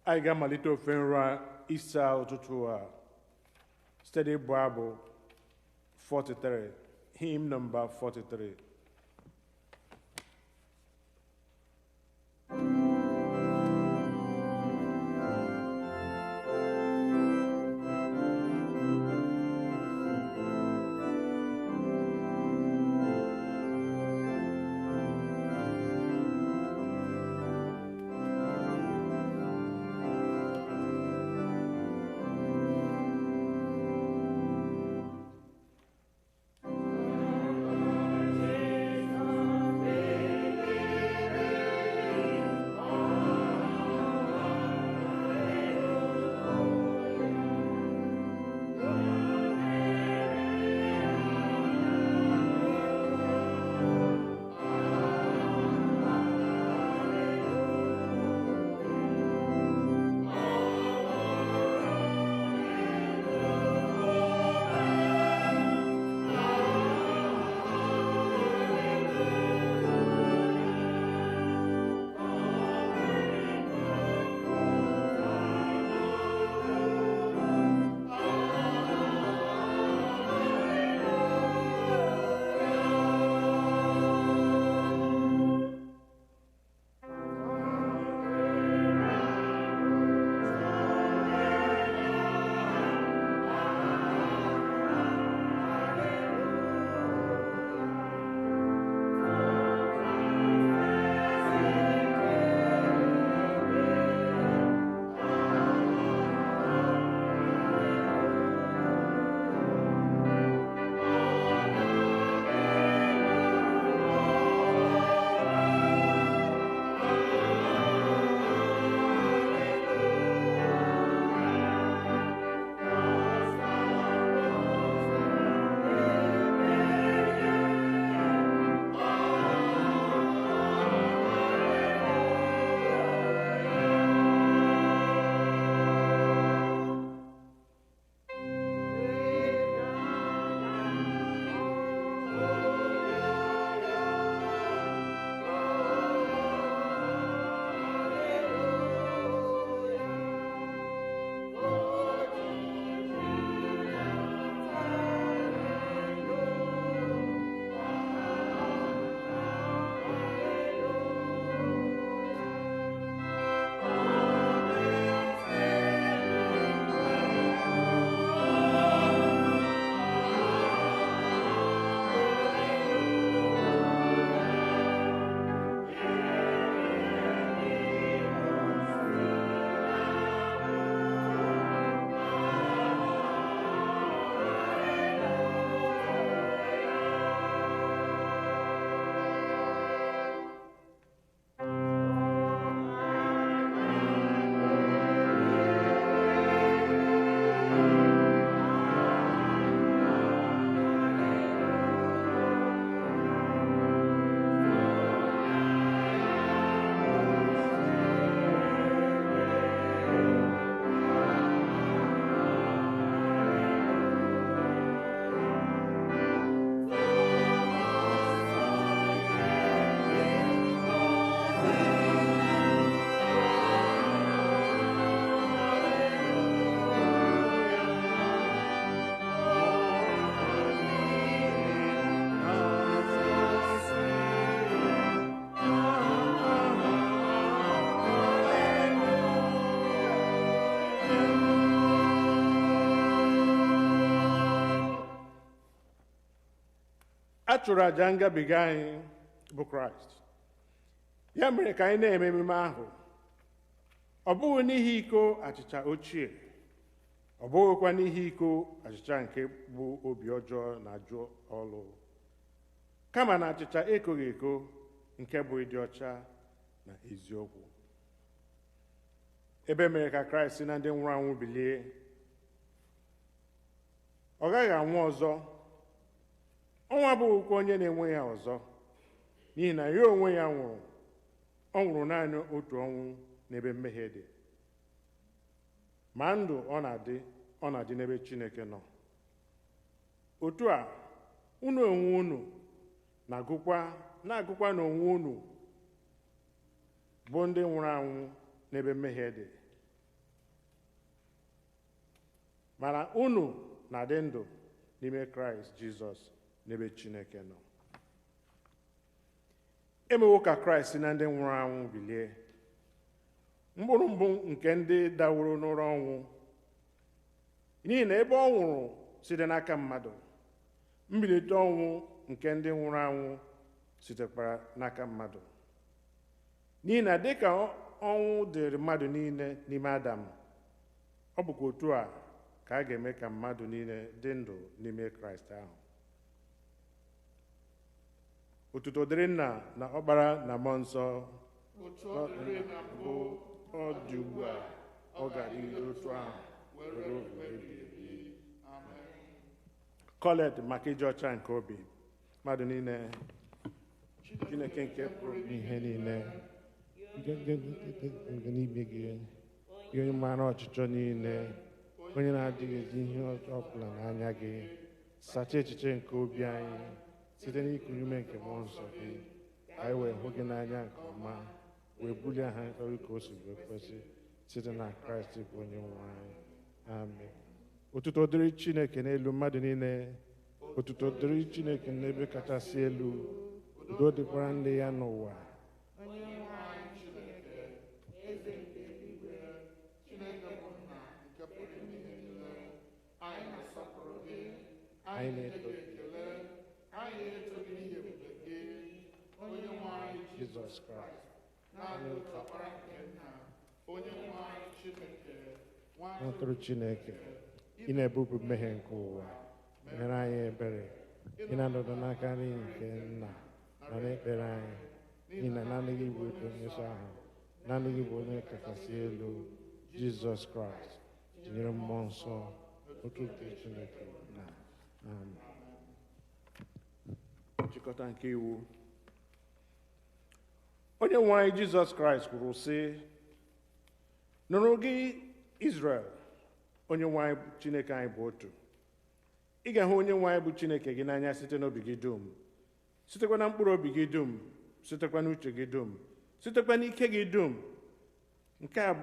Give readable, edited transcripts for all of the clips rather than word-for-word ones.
anyị ga-amalite ofe nrọ isa ụtụtụ a site n'ịbụ abụ 43, hymn number 43. A chụrụ aja ngabiga anyị bụ Kraịst, ya mere ka anyị na-eme emume ahụ, ọ bụghị n'ihi iko achịcha ochie, ọ bụghịkwa n'ihi iko achịcha nke bụ obi ọjọọ na-ajụ ọlụ, kama na achịcha ekoghị eko nke bụ ịdị ọcha na eziokwu. Ebe mere ka Kraịst si na ndị nwụrụ anwụ bilie, ọ gaghị anwụ ọzọ. Ọnwụ abụghịkwa onye na-enwe ya ọzọ, n'ihi na ya onwe ya nwụrụ. Ọ nwụrụ naanị otu ọnwụ n'ebe mmehie dị, ma ndụ ọ na-adị n'ebe Chineke nọ. Otu a, unu onwe unu na-agụkwa n'onwe unu bụ ndị nwụrụ anwụ n'ebe mmehie dị, mana unu na-adị ndụ n'ime Kraịst Jizọs n'ebe Chineke nọ. Emewo ka Kraịst si na ndị nwụrụ anwụ bilie, mkpụrụ mbụ nke ndị daworo n'ụra ọnwụ, n'ihi na ebe ọ nwụrụ site n'aka mmadụ, mbilite ọnwụ nke ndị nwụrụ anwụ sitekwara n'aka mmadụ. N'ihi na dịka ọnwụ dịrị mmadụ niile n'ime Adam, ọ bụkwa otu a ka a ga-eme ka mmadụ niile dị ndụ n'ime Kraịst ahụ. Otuto dịrị Nna na Ọkpara na Mmụọ Nsọ, otu ọ dịrị na mbụ, ọ dị ugbu a, ọ ga-adị otu ahụ were oge ebighị ebi. Amen. Kolekt maka ịdị ọcha nke obi. Mmadụ niile, Chineke nke pụrụ ihe niile, nke n'ime gị, onye maara ọchịchọ niile, onye na-adịghị ezi ihe ọ bụla n'anya gị, sachaa echiche nke obi anyị site n'iku ume nke mmụọ nsọ gị, ka anyị wee hụ gị n'anya nke ọma, wee bulie aha nkarị ka o si wee kwesị site na Kraịst bụ onye nwe anyị. Amen. Otuto dịrị Chineke n'elu mmadụ niile, otuto dịrị Chineke n'ebe kachasị elu, udo dịkwara ndị ya n'ụwa. Onye nwe anyị Chineke, eze nke eluigwe, Chineke bụ Nna nke pụrụ ime ihe niile, anyị na-asọpụrụ gị, anyị na-eto gị ekele, anyị na-eto gị n'ihi ebube gị, onye nwe anyị Jizọs Kraịst, naanị otu Ọkpara nke Nna, onye nwe anyị Chineke, nwa Atụrụ Chineke, ị na-ebupụ mmehie nke ụwa, mere anyị ebere, ị na-anọdụ n'aka nri nke Nna na n'ekpere anyị, n'ihi na naanị gị bụ onye nsọ ahụ, naanị gị bụ onye kachasị elu, Jizọs Kraịst, tinyere mmụọ nsọ, otu nke Chineke na Amen. Nchịkọta nke iwu. Onye nwe anyị Jizọs Kraịst kwuru sị, nụrụ gị Izrel, onye nwe anyị Chineke anyị bụ otu. Ị ga-ahụ onye nwe anyị bụ Chineke gị n'anya site n'obi gị dum, sitekwa na mkpụrụ obi gị dum, sitekwa n'uche gị dum, sitekwa n'ike gị dum. Nke a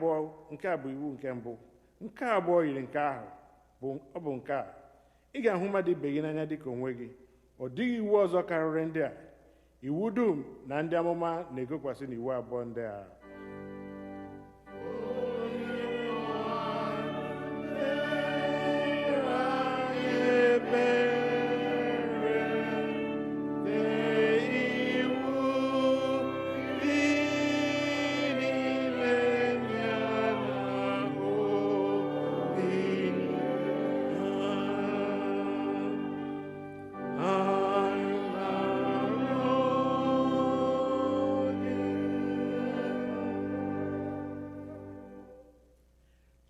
bụ iwu nke mbụ. Nke abụọ yiri nke ahụ, ọ bụ nke a: ị ga-ahụ mmadụ ibe gị n'anya dịka onwe gị. Ọ dịghị iwu ọzọ karịrị ndị a. Iwu dum na ndị amụma na-egokwasị n'iwu abụọ ndị a.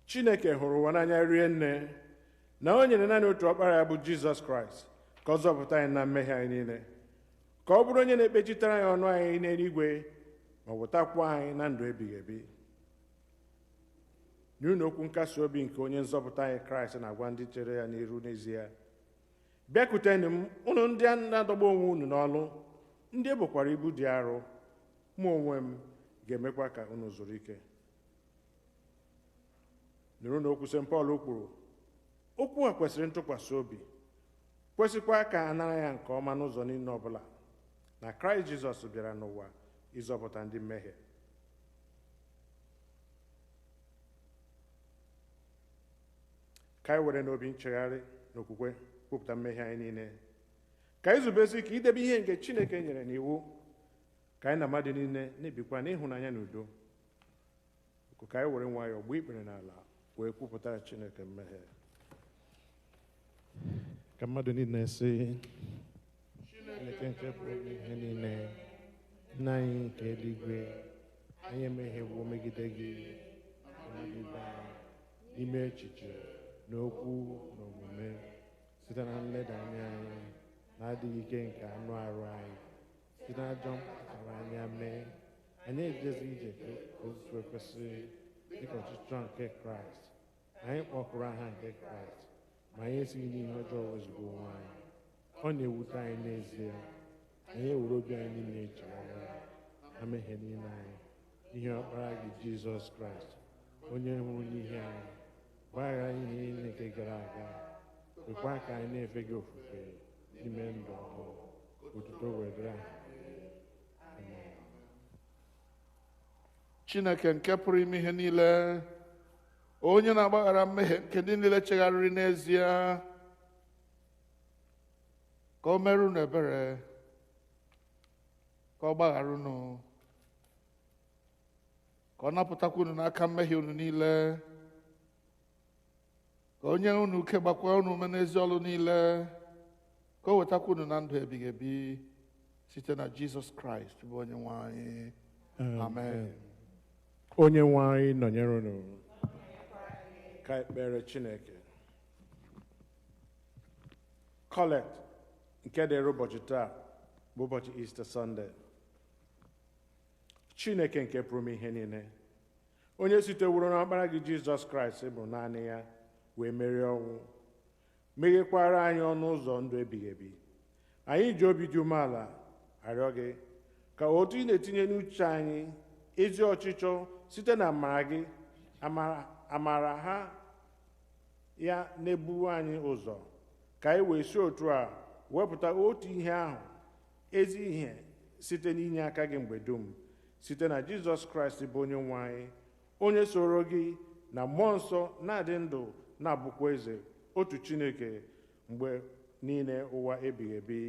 Chineke hụrụ ụwa n'anya rie nne, na o nyere naanị otu Ọkpara ya bụ Jizọs Kraịst ka ọ zọpụta anyị na mmehie anyị niile, ka ọ bụrụ onye na-ekpechitara anyị ọnụ anyị n'eluigwe ma wetakwuo anyị na ndụ ebighị ebi. N'ihi na okwu nkasi obi nke onye nzọpụta anyị Kraịst na-agwa ndị chere ya n'iru n'ezie: bịakwutenụ m, unu ndị na-adọgbu onwe unu n'ọlụ, ndị ebokwara ibu dị arọ, mụ onwe m ga-emekwa ka unu zuru ike. Nụrụ na okwu St. Pọl kwuru: okwu a kwesịrị ntụkwasị obi, kwesịkwa ka a nara ya nke ọma n'ụzọ niile ọbụla, na Kraịst Jizọs bịara n'ụwa ịzọpụta ndị mmehie. Ka anyị were n'obi nchegharị na okwukwe kwupụta mmehie anyị niile, ka anyị zubesi ka idebe ihe nke Chineke nyere n'iwu, ka anyị na mmadụ niile na-ebikwa n'ịhụnanya na udo. Ka anyị were nwayọọ gbuo ikpere n'ala wee kwupụtara Chineke mmehie. Ka mmadụ niile sị: Chineke nke pụrụ ihe niile, Nna anyị nke eluigwe, anyị emehiewo megide gị na ibe anyị n'ime echiche na okwu na omume, site na nleda anya anyị na-adịghị ike nke anụ arụ anyị, site na ajọ mpụtara anya mee. Anyị ejezi ije otu ekwesịrị dịka ọchịchọ nke Kraịst. Anyị kpọkụrụ aha nke Kraịst, ma anyị esighị n'ihe ọjọọ wezụga onwe anyị. Ọ na-ewute anyị n'ezie. Anyị ewere obi anyị niile echegharị na mmehie niile anyị, ihe Ọkpara gị Jizọs Kraịst, onye nwụrụ n'ihe anyị, Gbaghara anyị niile nke gara aga, kwekwa ka anyị na-efe gị ofufe n'ime ndụ ọhụụ, otuto wedịrị anyị. Chineke nke pụrụ ime ihe niile, onye na-agbaghara mmehie nke ndị niile chegharịrị n'ezie, ka o mere unu ebere, ka ọ gbaghara unu, ka ọ napụtakwa unu n'aka mmehie unu niile, ka o nye unu uke, gbakwa unu ume n'ezi ọlụ niile, ka o wetakwa unu na ndụ ebighị ebi site na Jizọs Kraịst bụ onye nwe anyị. Amen. Onye nwe anyị nọnyere unu. Ka ekpere Chineke. Kolekt nke dịrị ụbọchị taa bụ ụbọchị Easter Sunday. Chineke nke pụrụ ihe niile, onye siteworo n'ọkpara gị Jizọs Kraịst bụ naanị ya wee merie ọnwụ, meghekwara anyị ọnụ ụzọ ndụ ebighị ebi. Anyị ji obi dị umeala arịọ gị ka otu ị na-etinye n'uche anyị ezi ọchịchọ site na amara gị, amara ha ya na-ebu anyị ụzọ, ka anyị wee si otu a wepụta otu ihe ahụ, ezi ihe site n'inye aka gị mgbe dum, site na Jizọs Kraịst bụ onye nwe anyị, onye soro gị na mmụọ nsọ na-adị ndụ na-abụkwa eze, otu Chineke mgbe niile ụwa ebighị ebi.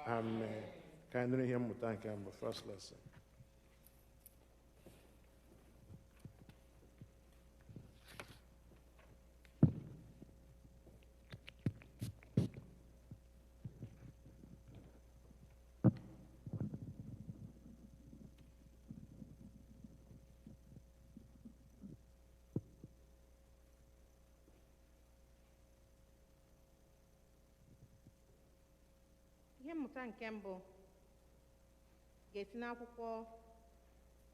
Amen. Ka anyị nụrụ ihe mmụta nke mbụ, first lesson. Ihe mmụta nke mbụ ga-esi n'akwụkwọ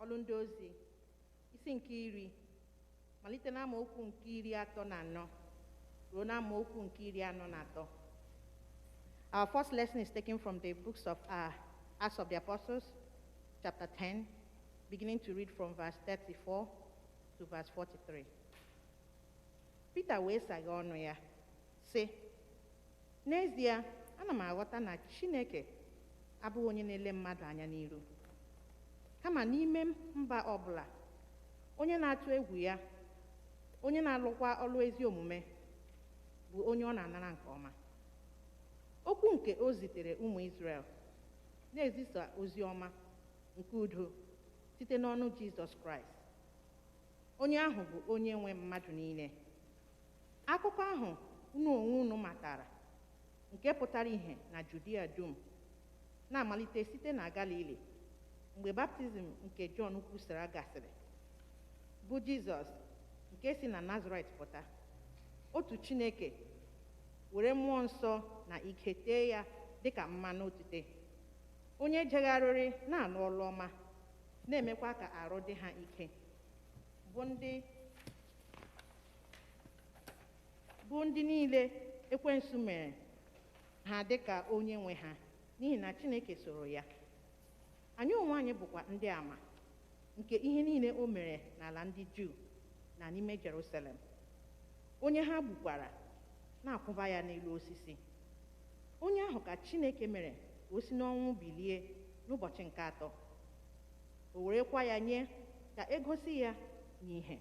Olu Ndi Ozi isi nke 10 malite n'amaokwu nke 34 ruo n'amaokwu nke 43. Our first lesson is taken from the books of Acts of the Apostles, chapter 10, beginning to read from verse 34 to verse 43. Peter wee saghe ọnụ ya, sị, n'ezie, ana m aghọta na Chineke abụghị onye na-ele mmadụ anya n'iru, kama n'ime mba ọbụla, onye na-atụ egwu ya, onye na-alụkwa ọlụ ezi omume, bụ onye ọ na-anara nke ọma. Okwu nke o zitere ụmụ Izrel na-ezisa ozi ọma nke udo site n'ọnụ Jizọs Kraịst, onye ahụ bụ onye nwe mmadụ niile. Akụkọ ahụ unu onwe unu matara, nke pụtara ihe na Judia dum, na-amalite site na Galili, mgbe baptizim nke Jọn kwusara gasịrị, bụ Jizọs nke si na Nazaret pụta, otu Chineke were mmụọ nsọ na ike tee ya dịka mmanụ otite, onye jegharịrị na-alụ ọlụ ọma, na-emekwa ka arụ dị ha ike, bụ ndị niile ekwensu mere ha dịka onye nwe ha, n'ihi na Chineke soro ya. Anyị onwe anyị bụkwa ndị ama nke ihe niile o mere n'ala ndị Juu na n'ime Jerusalem, onye ha gbukwara na-akwụba ya n'elu osisi. Onye ahụ ka Chineke mere ka o si n'ọnwụ bilie n'ụbọchị nke 3, o werekwa ya nye ka egosi ya n'ihe.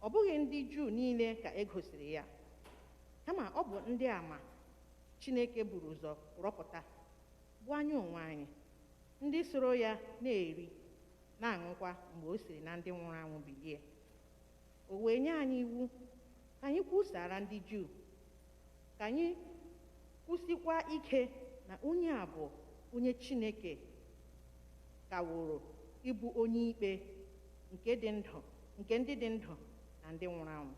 Ọ bụghị ndị Juu niile ka egosiri ya, kama ọ bụ ndị ama Chineke buru ụzọ rọpụta, bụ anyị onwe anyị, ndị soro ya na-eri na-aṅụkwa mgbe o siri na ndị nwụrụ anwụ bilie. O wee nye anyị iwu ka anyị kwusara ndị Juu, ka anyị kwụsịkwa ike na onye a bụ onye Chineke kaworo ịbụ onye ikpe nke ndị dị ndụ na ndị nwụrụ anwụ.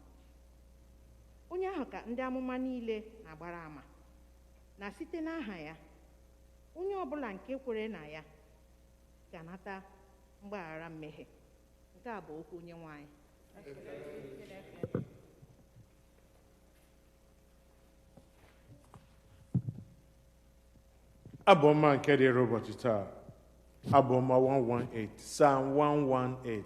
Onye ahụ ka ndị amụma niile na-agbara ama, na site n'aha ya, onye ọbụla nke kwere na ya ga-anata mgbaghara mmehie. Nke a bụ okwu onye nwe anyị. Abu-Ọma nke dịrị ụbọchị taa, Abu-Ọma 118, Psalm 118.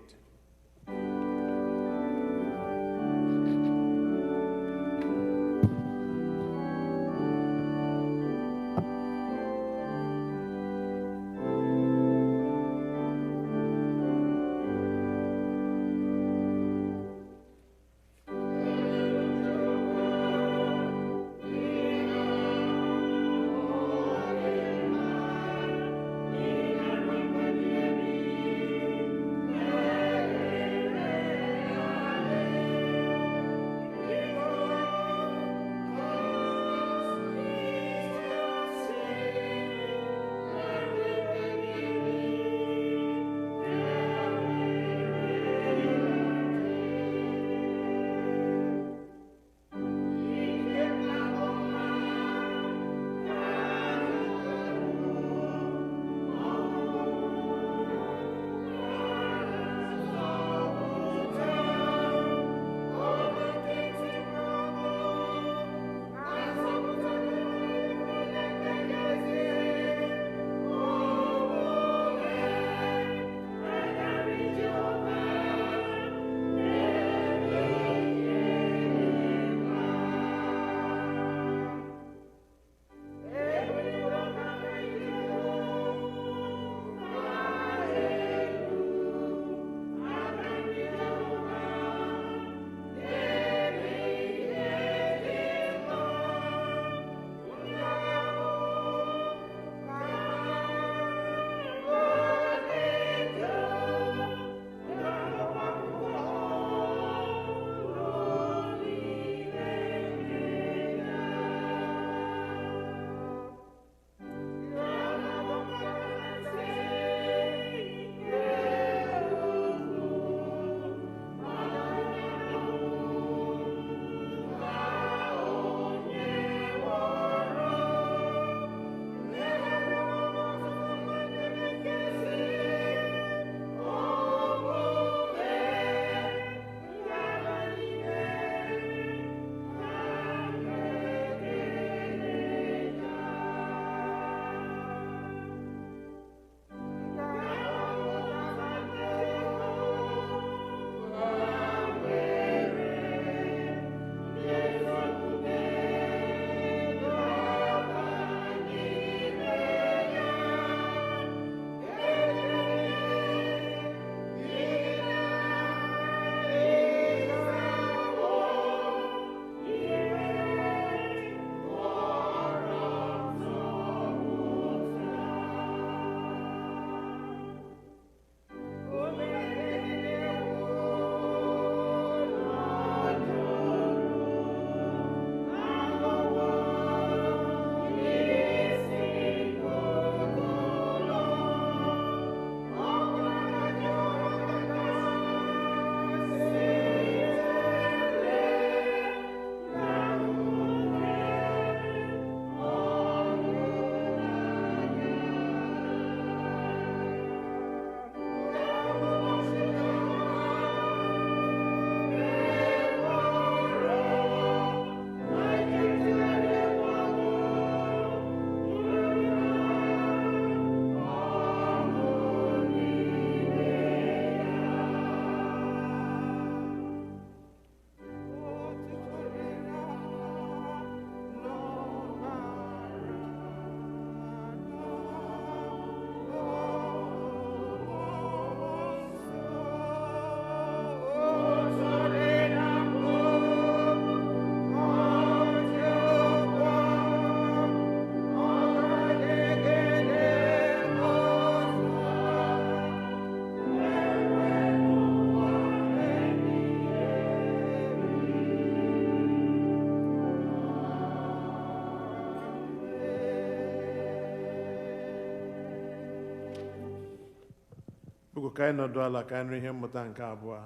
Biko ka anyị nọdụ ala ka anyị nụ ihe mmụta nke abụọ.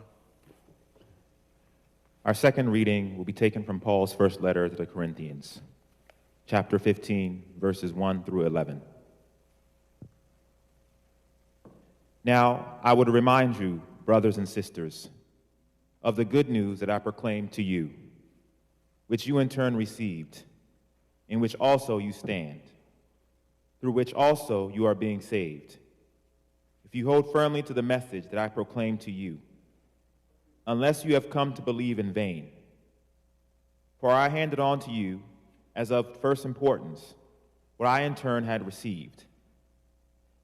Our second reading will be taken from Paul's first letter to the Corinthians, chapter 15, verses 1 through 11. Now, I would remind you, brothers and sisters, of the good news that I proclaimed to you, which you in turn received, in which also you stand, through which also you are being saved, if you hold firmly to the message that I proclaimed to you, unless you have come to believe in vain. For I handed on to you, as of first importance, what I in turn had received,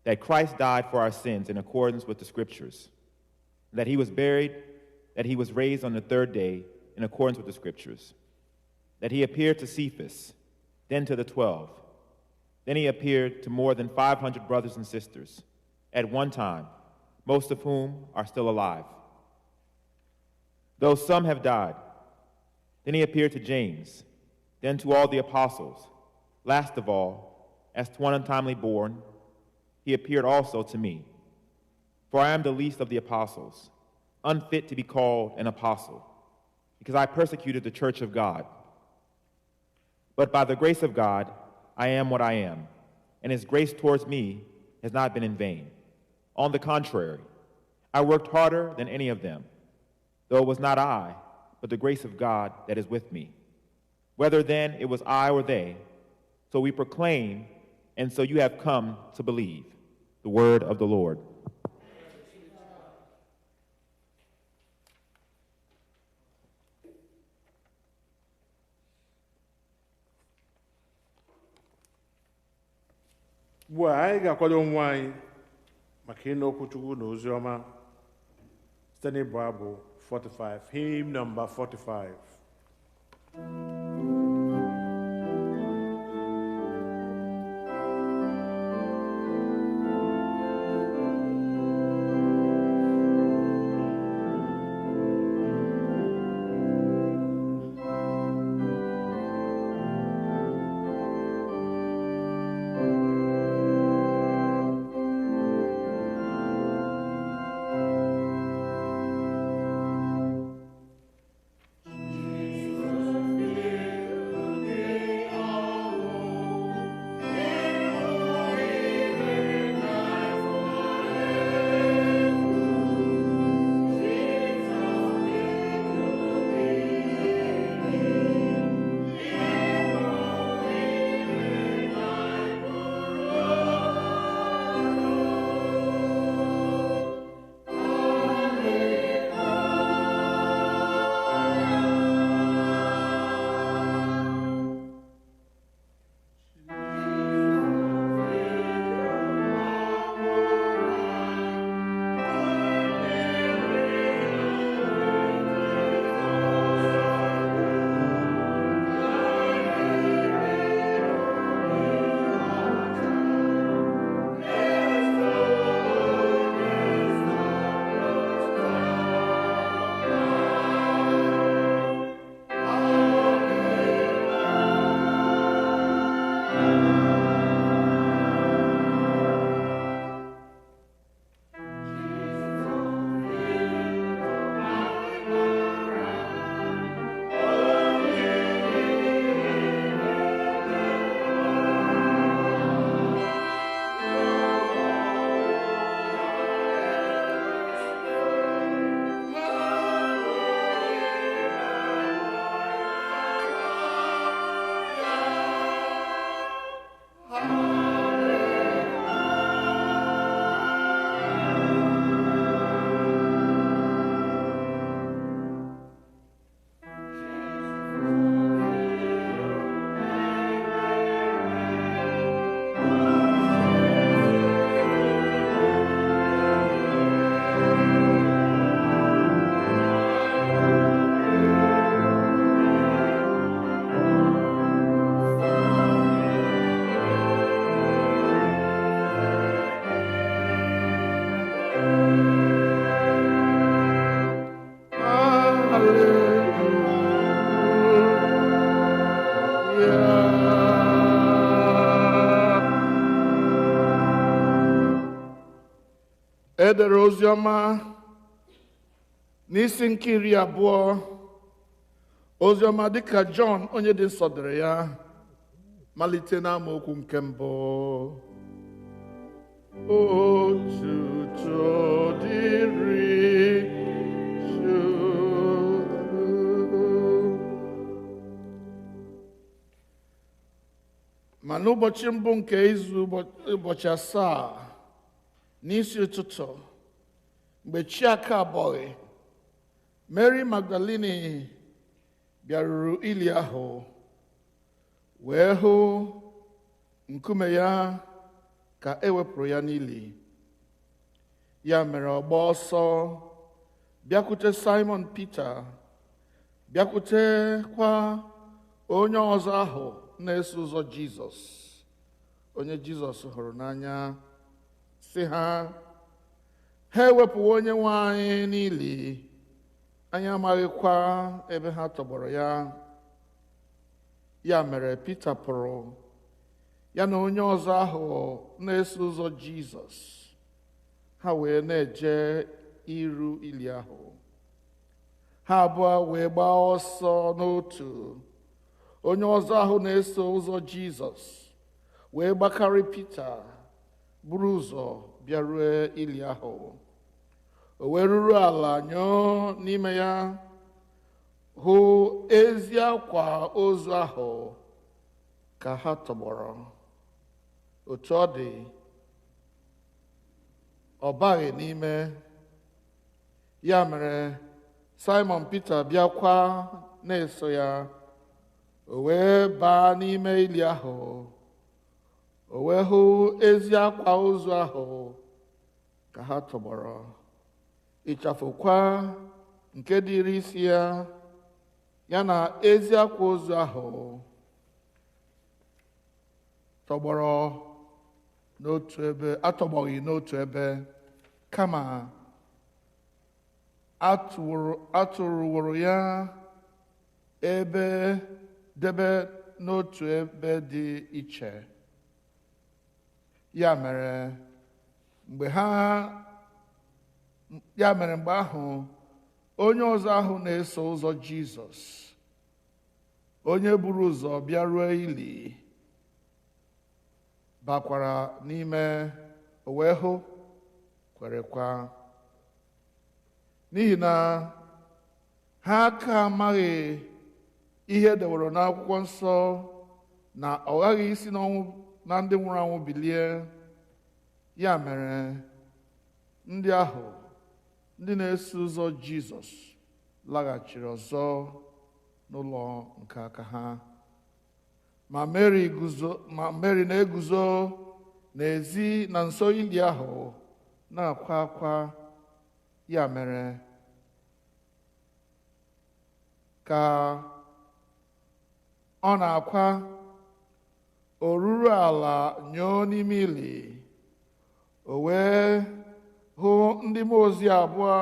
that Christ died for our sins in accordance with the Scriptures, that he was buried, that he was raised on the third day in accordance with the Scriptures, that he appeared to Cephas, then to the 12. Then he appeared to more than 500 brothers and sisters at one time, most of whom are still alive, though some have died. Then he appeared to James, then to all the apostles. Last of all, as to one untimely born, he appeared also to me. For I am the least of the apostles, unfit to be called an apostle, because I persecuted the church of God. But by the grace of God, I am what I am, and his grace towards me has not been in vain. On the contrary, I worked harder than any of them, though it was not I, but the grace of God that is with me. Whether then it was I or they, so we proclaim, and so you have come to believe. The word of the Lord. Ugbu a anyị ga-akwado onwe anyị maka ịnụ okwu Chukwu na ozi ọma site n'ịbụ abụ 45, hymn number 45. Jesus, edere ozi ọma n'isi nke 20, ozi ọma dịka Jọn onye dị nsọ dere ya, malite n'amaokwu nke 1. Otuto dịrị Chukwu. Ma n'ụbọchị mbụ nke izu, ụbọchị 7 n'isi ụtụtụ, mgbe chi aka abọghị, Mary Magdalene bịaruru ili ahụ, wee hụ nkume ya ka ewepụrụ ya n'ili. Ya mere ọ gbaa ọsọ bịakwute Simon Peter, bịakwutekwa onye ọzọ ahụ na-eso ụzọ Jizọs, onye Jizọs hụrụ n'anya, sị ha ewepụwo onye nwe anyị n'ili, anyị amaghịkwa ebe ha tọgbọrọ ya. Ya mere Pita pụrụ, ya na onye ọzọ ahụ na-eso ụzọ Jizọs, ha wee na-eje iru ili ahụ. Ha abụọ wee gbaa ọsọ n'otu. Onye ọzọ ahụ na-eso ụzọ Jizọs wee gbakarị Pita, buru ụzọ bịarue ili ahụ. O wee ruru ala nyoo n'ime ya, hụ ezi akwa ozu ahụ ka ha tọgbọrọ. Otu ọ dị, ọ baghị n'ime. Ya mere Simon Peter bịakwa na-eso ya. O wee baa n'ime ili ahụ, o wee hụ ezi akwa ozu ahụ ka ha tọgbọrọ, ịchafụkwa nke dịrị isi ya, ya na ezi akwa ozu ahụ tọgbọrọ n'otu ebe, atọgbọghị n'otu ebe, kama atụrụworo ya ebe debe n'otu ebe dị iche. Ya mere mgbe ahụ onye ọzọ ahụ na-eso ụzọ Jizọs, onye buru ụzọ bịaruo ili, bakwara n'ime, o wee hụ, kwerekwa. N'ihi na ha aka amaghị ihe edeworo n'akwụkwọ nsọ na ọ ghaghị isi n'ọnwụ na ndị nwụrụ anwụ bilie. Ya mere ndị ahụ, ndị na-eso ụzọ Jizọs, laghachiri ọzọ n'ụlọ nke aka ha. Ma Mary na-eguzo n'ezi na nso ili ahụ na-akwa akwa. Ya mere ka ọ na-akwa, o ruru ala nyoo n'ime ili. O wee hụ ndị mmụọ ozi abụọ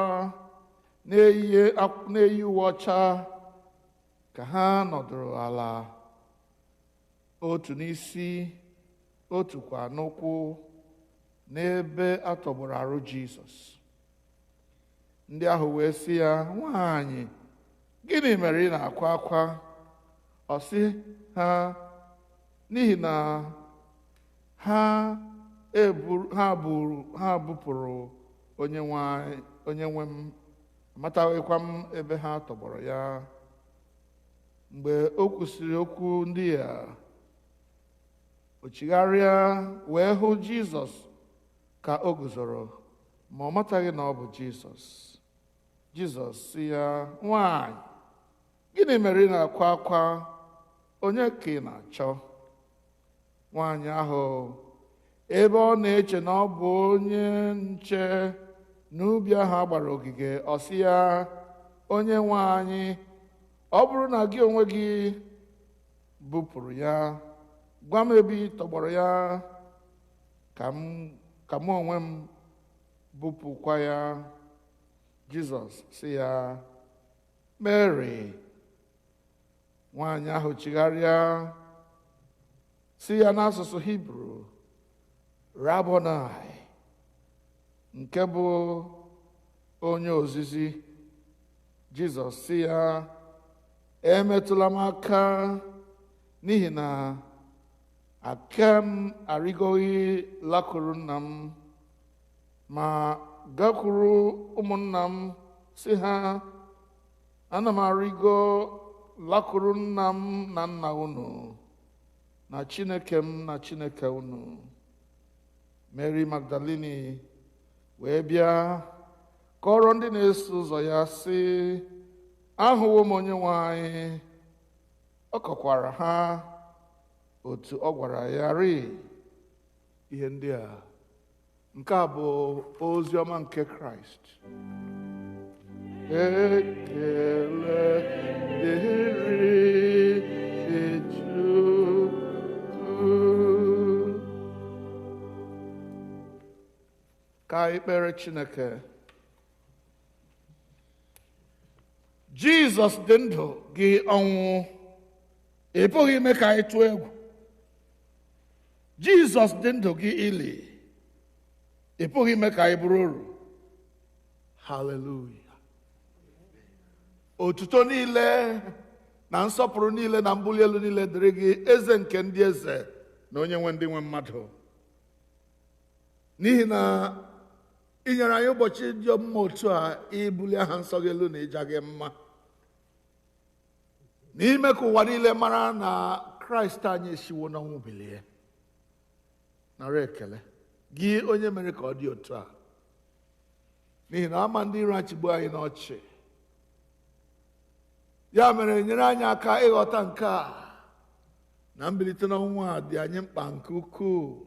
na-eyi uwe ọcha ka ha nọdụrụ ala, otu n'isi, otu kwa n'ụkwụ, n'ebe atọgbọrọ arụ Jizọs. Ndị ahụ wee sị ya, "Nwaanyị, gịnị mere ị na-akwa akwa?" Ọ sị ha, "N'ihi na ha bupụrụ onye nwe m, amataghịkwa m ebe ha tọgbọrọ ya." Mgbe o kwusịrị okwu ndị a, o chigharịa wee hụ Jizọs ka o guzoro, ma ọ mataghị na ọ bụ Jizọs. Jizọs sị ya, "Nwaanyị, gịnị mere ị na-akwa akwa? Onye ka ị na-achọ?" Nwaanyị ahụ, ebe ọ na-eche na ọ bụ onye nche n'ubi ahụ a gbara ogige, ọ sị ya, "Onye nwe anyị, ọ bụrụ na gị onwe gị bupụrụ ya, gwa m ebe ị tọgbọrọ ya, ka mụ onwe m bupụkwa ya." Jizọs sị ya, "Mary." Nwaanyị ahụ chigharịa sị ya n'asụsụ Hibru, "Rabboni," nke bụ onye ozizi Jizọs sị ya, emetụla m aka, n'ihi na aka m arịgoghị lakwuru nna m, ma gakwuru ụmụnna m sị ha, ana m arịgo lakwuru nna m na nna unu, na Chineke m na Chineke unu. Mary Magdalini wee bịa kọrọ ndị na-eso ụzọ ya sị, ahụwo m Onyenwe anyị. Ọ kọkwara ha otu ọ gwara ya rịị ihe ndị a. Nke a bụ ozi ọma nke Kraịst. Ekele dịrị Chukwu. Ka anyị kpere Chineke. Jizọs dị ndụ, gị ọnwụ ị pụghị ime ka anyị tụọ egwu. Jizọs dị ndụ, gị ili ị pụghị ime ka anyị bụrụ oru. Haleluya. Otuto niile na nsọpụrụ niile na mbuli elu niile dịrị gị, eze nke ndị eze na onye nwe ndị nwe mmadụ, n'ihi na ị nyere anyị ụbọchị dị mma otu a, ibuli aha nsọ gị elu na ịja gị mma, n'ime ka ụwa niile mara na Kraịst anyị esiwo n'ọnwụ bilie. Nara ekele gị, onye mere ka ọ dị otu a, n'ihi na ama ndị iro achịgbu anyị n'ọchị. Ya mere, nyere anyị aka ịghọta nke a, na mbilite n'ọnwụ a dị anyị mkpa nke ukwuu.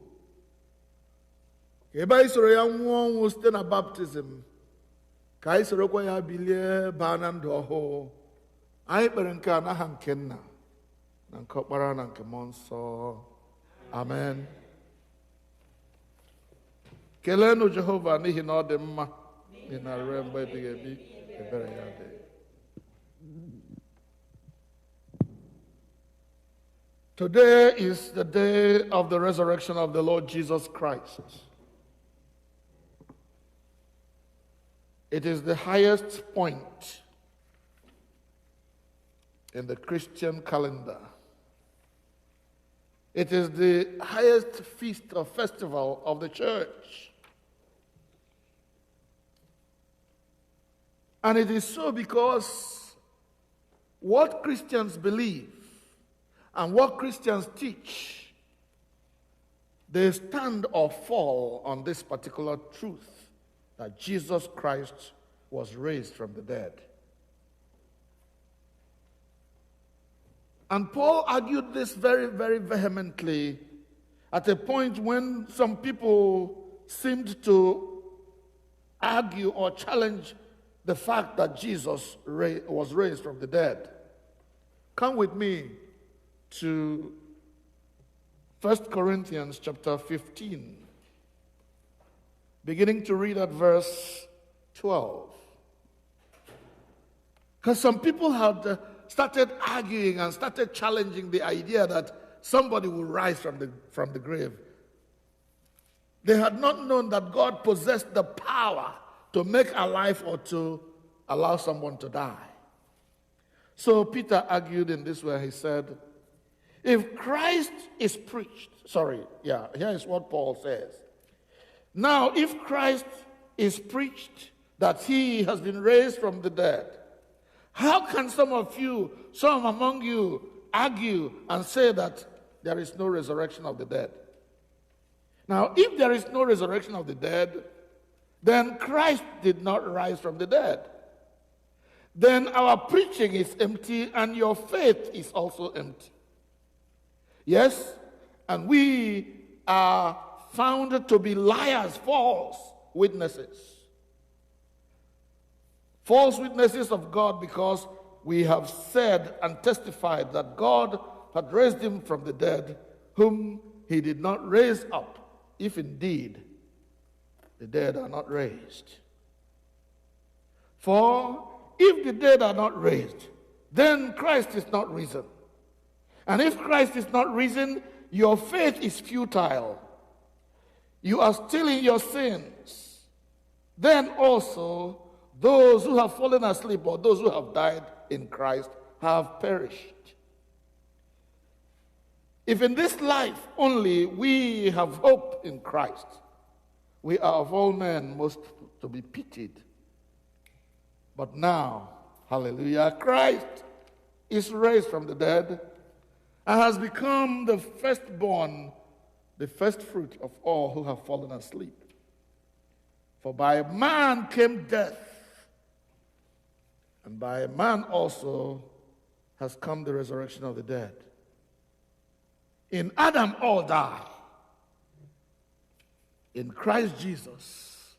Ka ebe anyị soro ya nwụọ ọnwụ site na baptizim, ka anyị sorokwa ya bilie baa na ndụ ọhụụ. Anyị kpere nke a n'aha nke Nna na nke Ọkpara na nke Mmụọ Nsọ. Amen. Keleenụ Jehova n'ihi na ọ dị mma, n'ihi na ruo mgbe ebighị ebi ebere ya dị. Today is the day of the resurrection of the Lord Jesus Christ. It is the highest point in the Christian calendar. It is the highest feast or festival of the church. And it is so because what Christians believe and what Christians teach, they stand or fall on this particular truth, that Jesus Christ was raised from the dead. And Paul argued this very, very vehemently at a point when some people seemed to argue or challenge the fact that Jesus was raised from the dead. Come with me to 1 Corinthians chapter 15, beginning to read at verse 12. Because some people had started arguing and started challenging the idea that somebody will rise from the grave. They had not known that God possessed the power to make alive or to allow someone to die. So Peter argued in this way. He said, if Christ is preached, here is what Paul says. Now, if Christ is preached that he has been raised from the dead, how can some among you, argue and say that there is no resurrection of the dead? Now, if there is no resurrection of the dead, then Christ did not rise from the dead. Then our preaching is empty and your faith is also empty. Yes, and we are found to be liars, false witnesses. False witnesses of God, because we have said and testified that God had raised him from the dead, whom he did not raise up, if indeed the dead are not raised. For if the dead are not raised, then Christ is not risen. And if Christ is not risen, your faith is futile. You are still in your sins. then also those who have fallen asleep or those who have died in Christ have perished. If in this life only we have hope in Christ, we are of all men most to be pitied. But now, hallelujah, Christ is raised from the dead and has become the firstborn, the first fruit of all who have fallen asleep. For by a man came death, and by a man also has come the resurrection of the dead. In Adam all die. In Christ Jesus,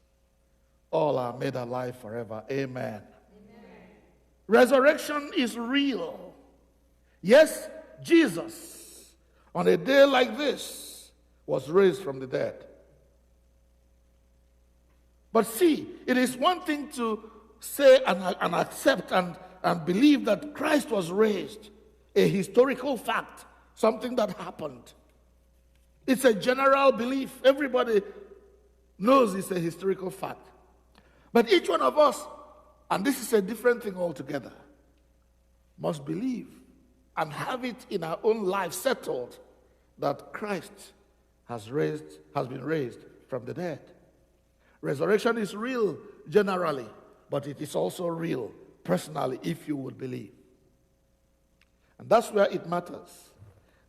all are made alive forever. Amen. Resurrection is real. Yes, Jesus, on a day like this, was raised from the dead. But see, it is one thing to say and accept and believe that Christ was raised, a historical fact, something that happened. It's a general belief. Everybody knows it's a historical fact. But each one of us, and this is a different thing altogether, must believe and have it in our own life settled that Christ has been raised from the dead. Resurrection is real generally, but it is also real personally if you would believe. And that's where it matters,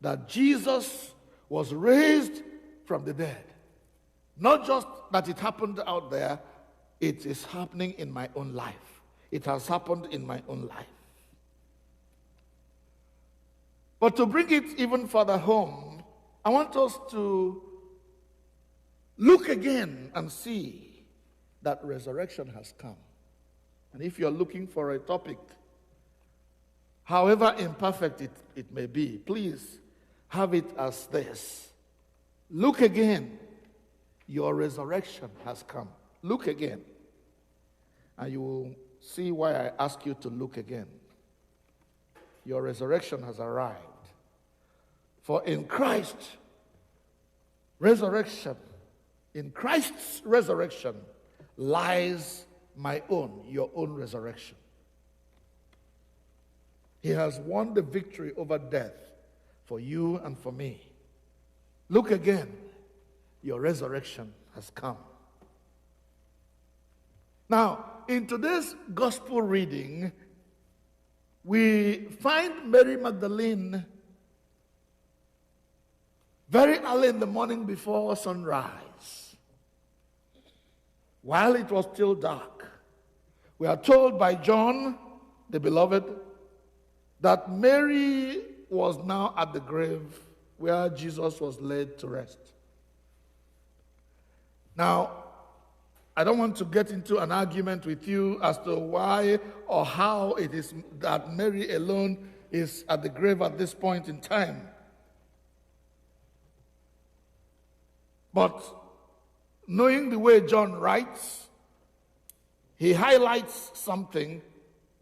that Jesus was raised from the dead. Not just that it happened out there, it is happening in my own life. It has happened in my own life. But to bring it even further home, I want us to look again and see that resurrection has come. And if you're looking for a topic, however imperfect it may be, please have it as this. Look again. Your resurrection has come. Look again. And you will see why I ask you to look again. Your resurrection has arrived. For in Christ's resurrection lies my own, your own resurrection. He has won the victory over death for you and for me. Look again. Your resurrection has come. Now, in today's gospel reading, we find Mary Magdalene very early in the morning before sunrise, while it was still dark. We are told by John, the beloved, that Mary was now at the grave where Jesus was laid to rest. Now, I don't want to get into an argument with you as to why or how it is that Mary alone is at the grave at this point in time. But knowing the way John writes, he highlights something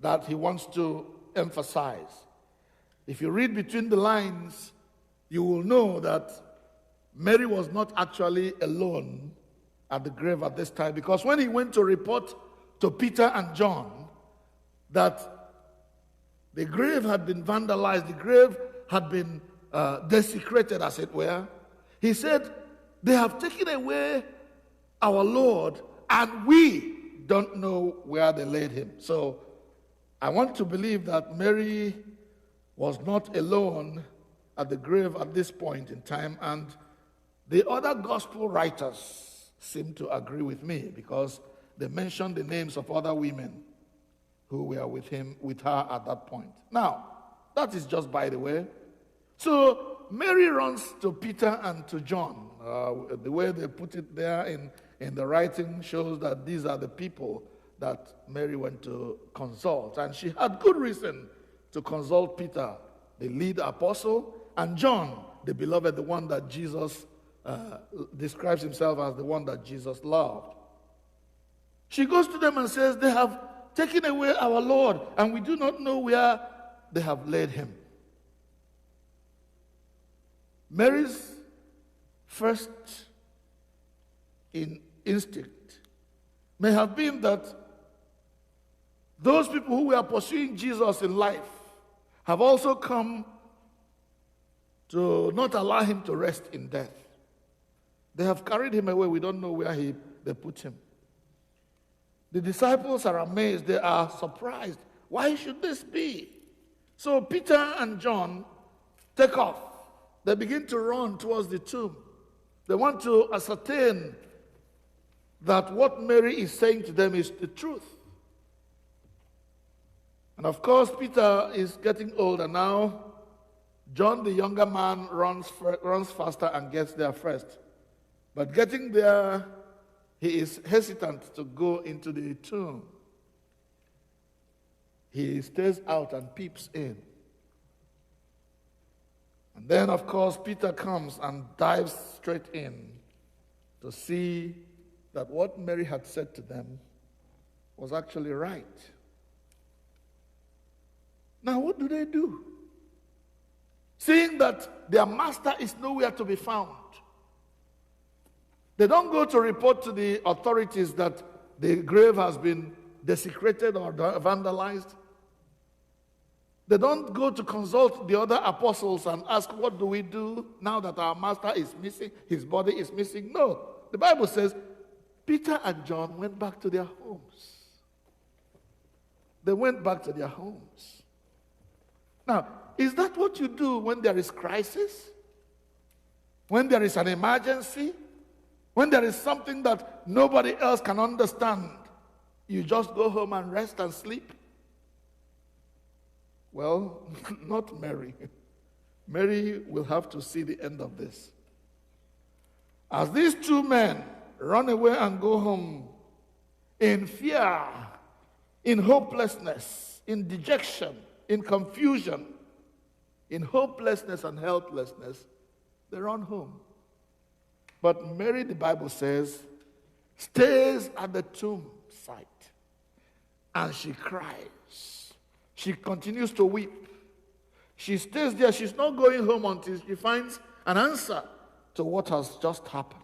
that he wants to emphasize. If you read between the lines, you will know that Mary was not actually alone at the grave at this time, because when he went to report to Peter and John that the grave had been vandalized, the grave had been desecrated, as it were, he said, they have taken away our Lord, and we don't know where they laid him. So I want to believe that Mary was not alone at the grave at this point in time, and the other gospel writers seem to agree with me because they mentioned the names of other women who were with her at that point. Now, that is just by the way. So Mary runs to Peter and to John. The way they put it there in the writing shows that these are the people that Mary went to consult. And she had good reason to consult Peter, the lead apostle, and John, the beloved, the one that Jesus describes himself as the one that Jesus loved. She goes to them and says, they have taken away our Lord, and we do not know where they have laid him. Mary's first instinct may have been that those people who were pursuing Jesus in life have also come to not allow him to rest in death. They have carried him away. We don't know where they put him. The disciples are amazed. They are surprised. Why should this be? So Peter and John take off. They begin to run towards the tomb. They want to ascertain that what Mary is saying to them is the truth. And of course, Peter is getting older now. John, the younger man, runs faster and gets there first. But getting there, he is hesitant to go into the tomb. He stays out and peeps in. And then, of course, Peter comes and dives straight in to see that what Mary had said to them was actually right. Now, what do? Seeing that their master is nowhere to be found, they don't go to report to the authorities that the grave has been desecrated or vandalized. They don't go to consult the other apostles and ask, what do we do now that our master is missing, his body is missing? No. The Bible says Peter and John went back to their homes. They went back to their homes. Now, is that what you do when there is crisis? When there is an emergency? When there is something that nobody else can understand? You just go home and rest and sleep? Well, not Mary. Mary will have to see the end of this. As these two men run away and go home in fear, in hopelessness, in dejection, in confusion, in hopelessness and helplessness, they run home. But Mary, the Bible says, stays at the tomb site and she cries. She continues to weep. She stays there. She's not going home until she finds an answer to what has just happened.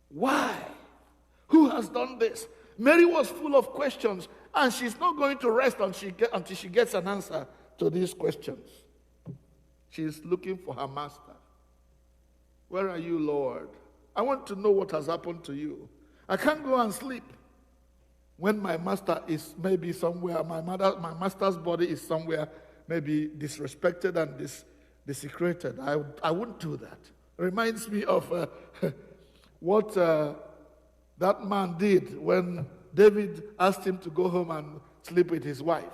Why? Who has done this? Mary was full of questions, and she's not going to rest until she gets an answer to these questions. She's looking for her master. Where are you, Lord? I want to know what has happened to you. I can't go and sleep when my master is maybe somewhere, my master's body is somewhere maybe disrespected and desecrated. I wouldn't do that. Reminds me of what that man did when David asked him to go home and sleep with his wife.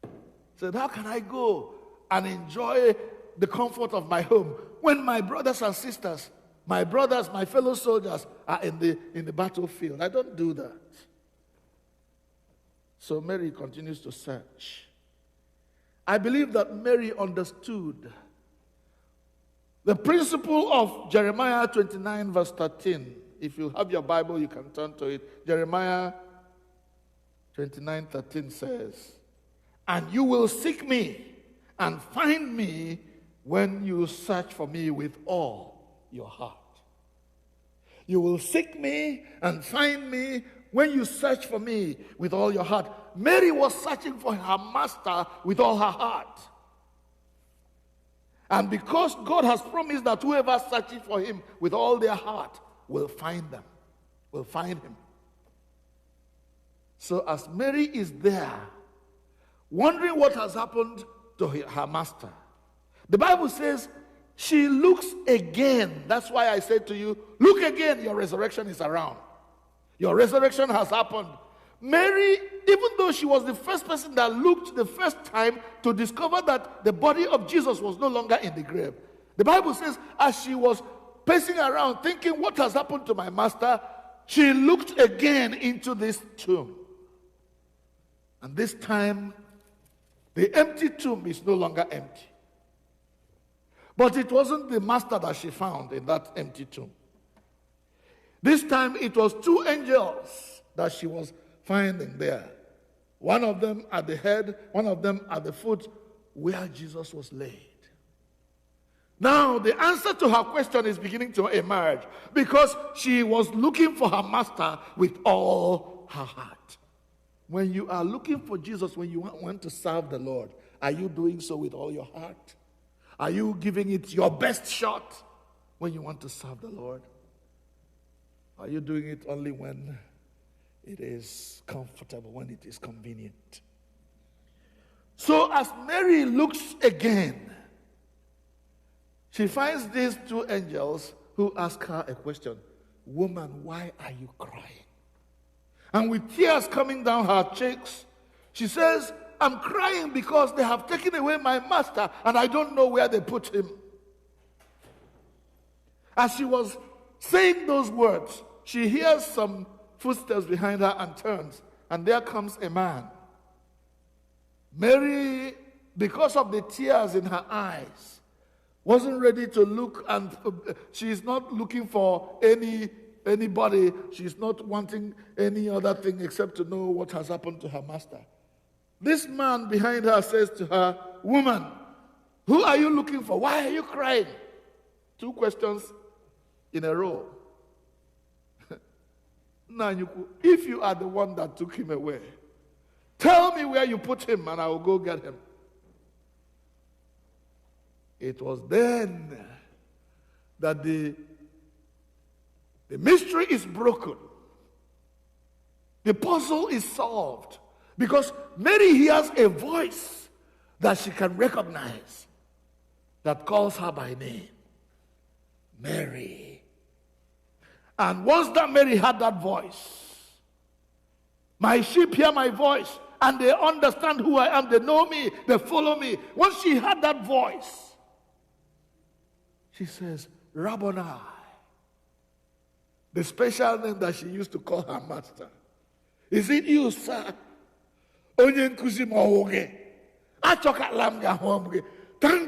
He said, how can I go and enjoy the comfort of my home when my brothers and sisters, my brothers, my fellow soldiers are in the battlefield? I don't do that. So Mary continues to search. I believe that Mary understood the principle of Jeremiah 29 verse 13. If you have your Bible, you can turn to it. Jeremiah 29:13 says, and you will seek me and find me when you search for me with all your heart. You will seek me and find me when you search for me with all your heart. Mary was searching for her master with all her heart. And because God has promised that whoever searches for him with all their heart will find them, will find him. So as Mary is there, wondering what has happened to her master, the Bible says she looks again. That's why I said to you, look again, your resurrection is around. Your resurrection has happened. Mary, even though she was the first person that looked the first time to discover that the body of Jesus was no longer in the grave, the Bible says as she was pacing around thinking, what has happened to my master, she looked again into this tomb. And this time, the empty tomb is no longer empty. But it wasn't the master that she found in that empty tomb. This time it was two angels that she was finding there. One of them at the head, one of them at the foot where Jesus was laid. Now, the answer to her question is beginning to emerge because she was looking for her master with all her heart. When you are looking for Jesus, when you want to serve the Lord, are you doing so with all your heart? Are you giving it your best shot when you want to serve the Lord? Are you doing it only when it is comfortable, when it is convenient? So as Mary looks again, she finds these two angels who ask her a question. Woman, why are you crying? And with tears coming down her cheeks, she says, I'm crying because they have taken away my master and I don't know where they put him. As she was saying those words, she hears some footsteps behind her and turns, and there comes a man. Mary, because of the tears in her eyes, wasn't ready to look, and she's not looking for anybody. She's not wanting any other thing except to know what has happened to her master. This man behind her says to her, woman, who are you looking for? Why are you crying? Two questions in a row. If you are the one that took him away, tell me where you put him and I will go get him. It was then that the mystery is broken. The puzzle is solved because Mary hears a voice that she can recognize that calls her by name. Mary. And once that Mary had that voice, my sheep hear my voice and they understand who I am. They know me. They follow me. Once she had that voice, she says, Rabboni, the special name that she used to call her master. Is it you, sir? Thank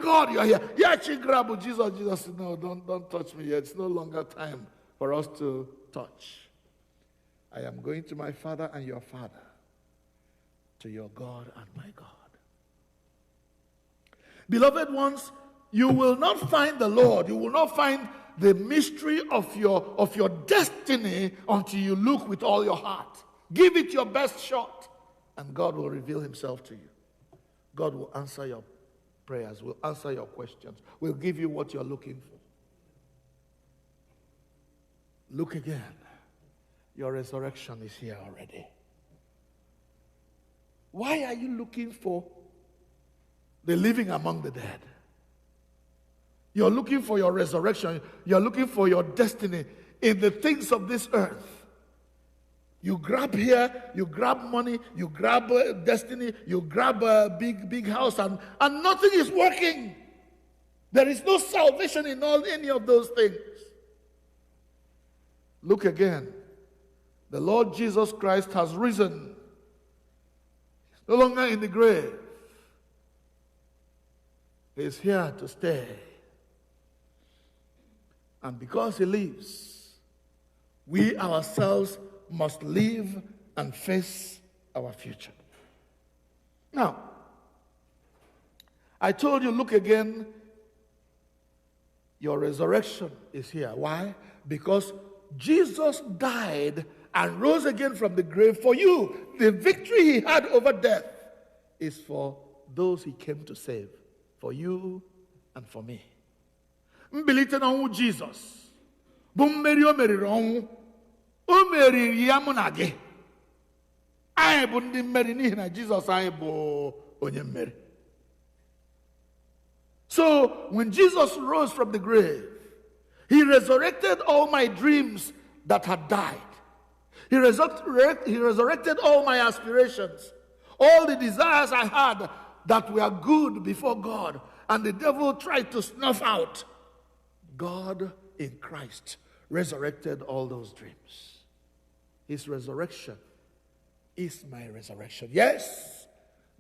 God you're here. Yeah, she grabbed Jesus. Jesus said, no, don't touch me yet. It's no longer time for us to touch. I am going to my Father and your Father, to your God and my God. Beloved ones, you will not find the Lord. You will not find the mystery of your destiny until you look with all your heart. Give it your best shot, and God will reveal himself to you. God will answer your prayers, will answer your questions, will give you what you're looking for. Look again. Your resurrection is here already. Why are you looking for the living among the dead? You're looking for your resurrection. You're looking for your destiny in the things of this earth. You grab here, you grab money, you grab destiny, you grab a big house, and nothing is working. There is no salvation in any of those things. Look again. The Lord Jesus Christ has risen. He's no longer in the grave. He's here to stay. And because he lives, we ourselves must live and face our future. Now, I told you, look again, your resurrection is here. Why? Because Jesus died and rose again from the grave for you. The victory he had over death is for those he came to save, for you and for me. Mbilite n'ọnwụ Jesus bụ mmeri o meriri ọnwụ. O meriri ya mụ na gị. Anyị bụ ndị mmeri n'ihi na Jesus anyị bụ onye mmeri. So when Jesus rose from the grave, he resurrected all my dreams that had died. He resurrected all my aspirations, all the desires I had that were good before God, and the devil tried to snuff out. God in Christ resurrected all those dreams. His resurrection is my resurrection. Yes,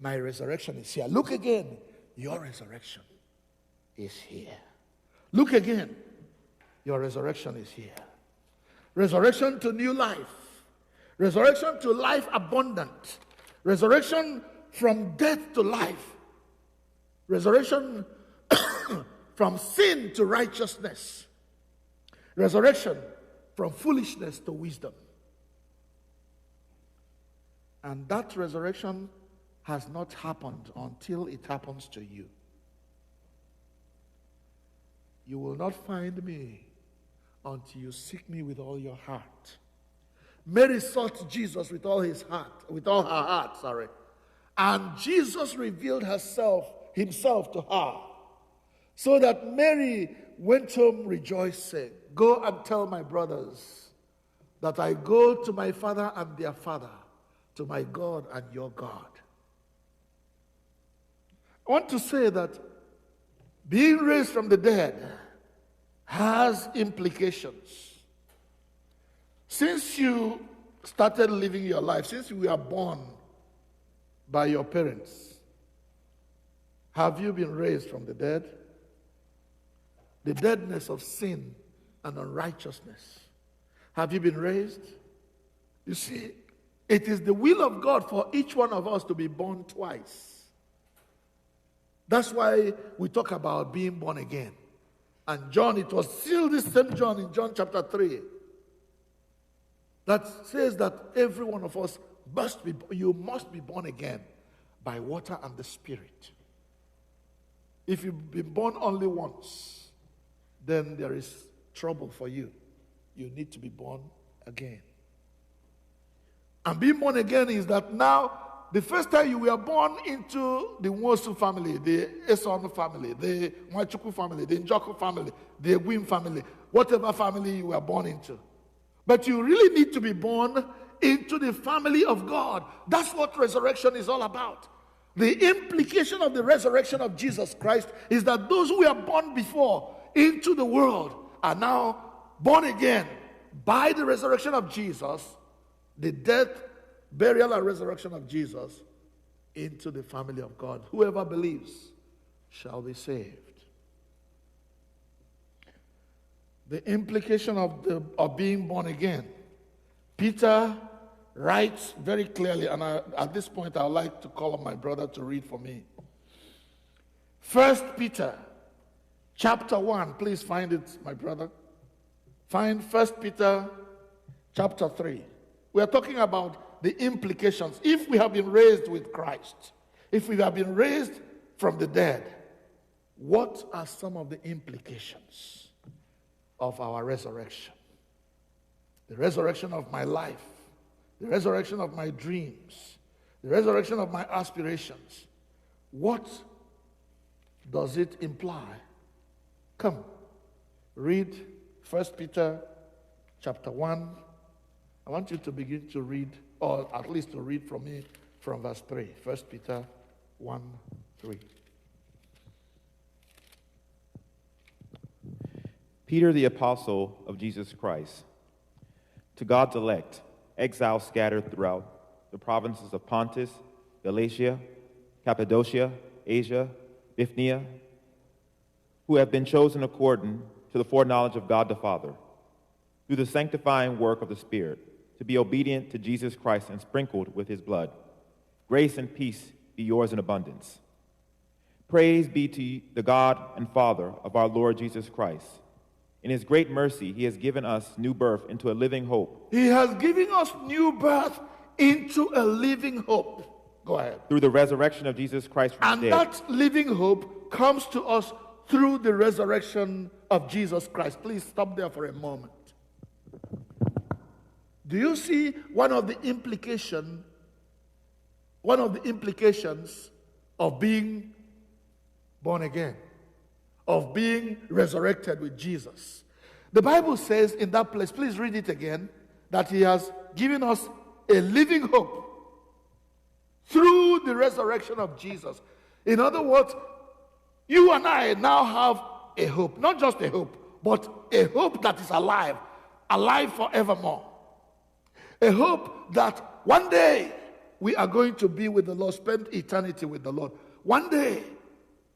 my resurrection is here. Look again. Your resurrection is here. Look again. Your resurrection is here. Resurrection to new life. Resurrection to life abundant. Resurrection from death to life. Resurrection from from sin to righteousness. Resurrection from foolishness to wisdom. And that resurrection has not happened until it happens to you. You will not find me until you seek me with all your heart. Mary sought Jesus with all her heart, and Jesus revealed himself to her, so that Mary went home rejoicing. Go and tell my brothers that I go to my Father and their Father, to my God and your God. I want to say that being raised from the dead has implications. Since you started living your life, since you were born by your parents, have you been raised from the dead? The deadness of sin and unrighteousness. Have you been raised? You see, it is the will of God for each one of us to be born twice. That's why we talk about being born again. And John, it was still this same John in John chapter 3 that says that every one of us must be born again by water and the Spirit. If you've been born only once, then there is trouble for you. You need to be born again. And being born again is that now, the first time you were born into the Nwosu family, the Eson family, the Nwachukwu family, the Njoku family, the Egwin family, whatever family you were born into. But you really need to be born into the family of God. That's what resurrection is all about. The implication of the resurrection of Jesus Christ is that those who were born before into the world are now born again by the resurrection of Jesus, the death, burial, and resurrection of Jesus, into the family of God. Whoever believes shall be saved. The implication of being born again. Peter writes very clearly, and at this point I would like to call on my brother to read for me. 1 Peter chapter 1. Please find it, my brother. Find 1 Peter chapter 3. We are talking about the implications. If we have been raised with Christ, if we have been raised from the dead, what are some of the implications of our resurrection? The resurrection of my life, the resurrection of my dreams, the resurrection of my aspirations. What does it imply? Come, read 1 Peter chapter 1. I want you to begin to read, or at least to read from me from verse 3. 1 Peter 1, 3. Peter, the apostle of Jesus Christ, to God's elect, exiles scattered throughout the provinces of Pontus, Galatia, Cappadocia, Asia, Bithynia, who have been chosen according to the foreknowledge of God the Father, through the sanctifying work of the Spirit, to be obedient to Jesus Christ and sprinkled with his blood. Grace and peace be yours in abundance. Praise be to the God and Father of our Lord Jesus Christ. In his great mercy, he has given us new birth into a living hope. He has given us new birth into a living hope. Go ahead. Through the resurrection of Jesus Christ from the dead. And that living hope comes to us through the resurrection of Jesus Christ. Please stop there for a moment. Do you see one of the implications of being born again, of being resurrected with Jesus? The Bible says in that place, please read it again, that he has given us a living hope through the resurrection of Jesus. In other words, you and I now have a hope, not just a hope, but a hope that is alive forevermore. A hope that one day we are going to be with the Lord, spend eternity with the Lord. One day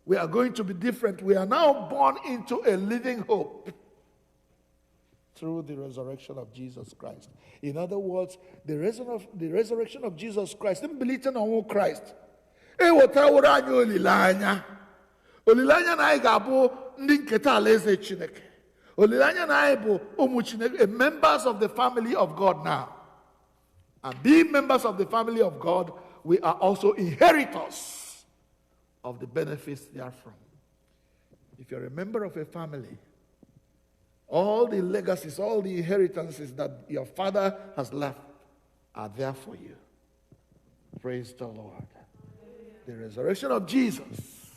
we are going to be different. We are now born into a living hope through the resurrection of Jesus Christ. In other words, the resurrection of Jesus Christ, mmalite n'ọnwụ Christ, ewetaworo anyị olileanya. Olileanya na anyị ga-abụ ndị nketa alaeze Chineke. Olileanya na anyị bụ ụmụ Chineke, members of the family of God now. And being members of the family of God, we are also inheritors of the benefits therefrom. If you're a member of a family, all the legacies, all the inheritances that your father has left are there for you. Praise the Lord. The resurrection of Jesus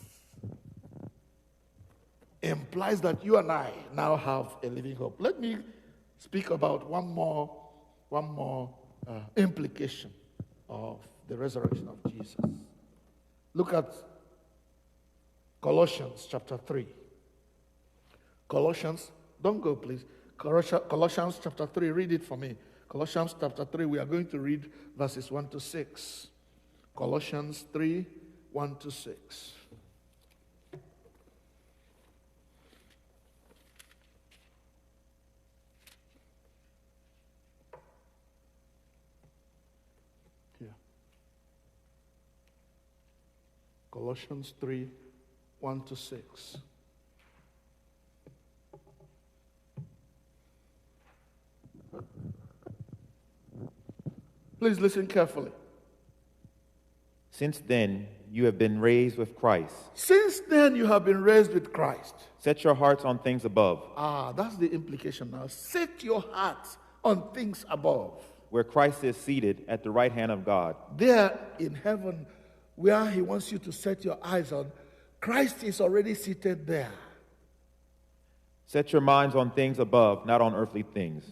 implies that you and I now have a living hope. Let me speak about one more implication of the resurrection of Jesus. Look at Colossians chapter 3. Colossians, don't go please. Colossians chapter 3, read it for me. Colossians chapter 3, we are going to read verses 1 to 6. Colossians 3, 1 to 6. Here. Colossians 3, 1 to 6. Please listen carefully. Since then, you have been raised with Christ. Since then, you have been raised with Christ. Set your hearts on things above, That's the implication now. Set your hearts on things above. where Christ is seated at the right hand of God. There in heaven, where he wants you to set your eyes on, Christ is already seated there. Set your minds on things above, not on earthly things.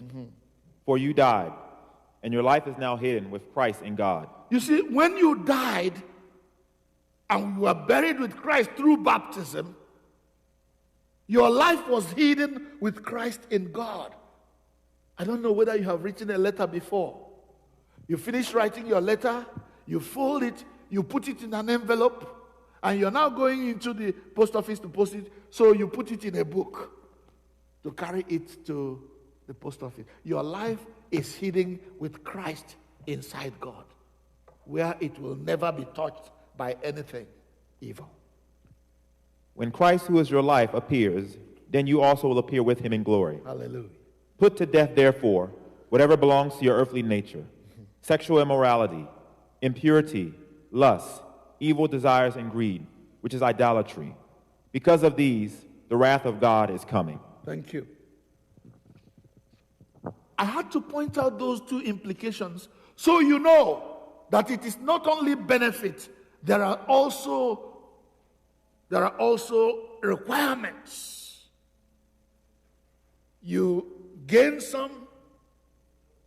For you died, and your life is now hidden with Christ in God. You see, when you died and you were buried with Christ through baptism, your life was hidden with Christ in God. I don't know whether you have written a letter before. You finish writing your letter, you fold it, you put it in an envelope, and you're now going into the post office to post it, so you put it in a book to carry it to the post office. Your life is hidden with Christ inside God, where it will never be touched by anything evil. When Christ, who is your life, appears, then you also will appear with him in glory. Hallelujah. Put to death, therefore, whatever belongs to your earthly nature: sexual immorality, impurity, lust, evil desires, and greed, which is idolatry. Because of these, the wrath of God is coming. Thank you. I had to point out those two implications so you know that it is not only benefit, there are also requirements. You gain some,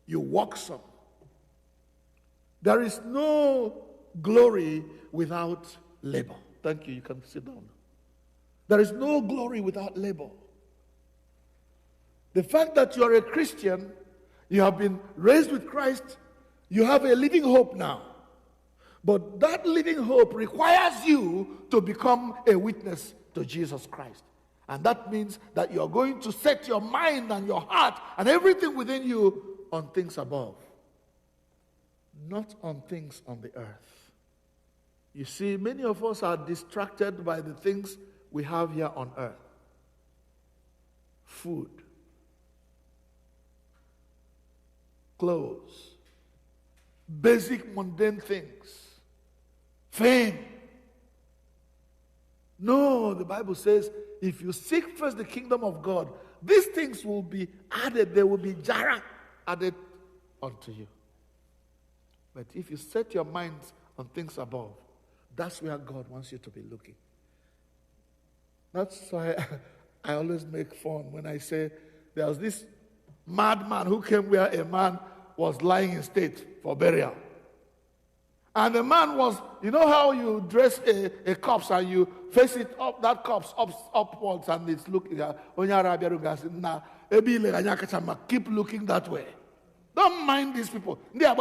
you work some. There is no glory without labor. Thank you. You can sit down. There is no glory without labor. The fact that you are a Christian, you have been raised with Christ, you have a living hope now. But that living hope requires you to become a witness to Jesus Christ. And that means that you are going to set your mind and your heart and everything within you on things above, not on things on the earth. You see, many of us are distracted by the things we have here on earth. Food, clothes, basic mundane things, fame. No, the Bible says, if you seek first the kingdom of God, these things will be added. There will be jara added unto you. But if you set your minds on things above, that's where God wants you to be looking. That's why I always make fun when I say there was this madman who came where a man was lying in state for burial. And the man was, you know how you dress a corpse and you face it up, that corpse upwards, and it's looking, keep looking that way. Don't mind these people. That's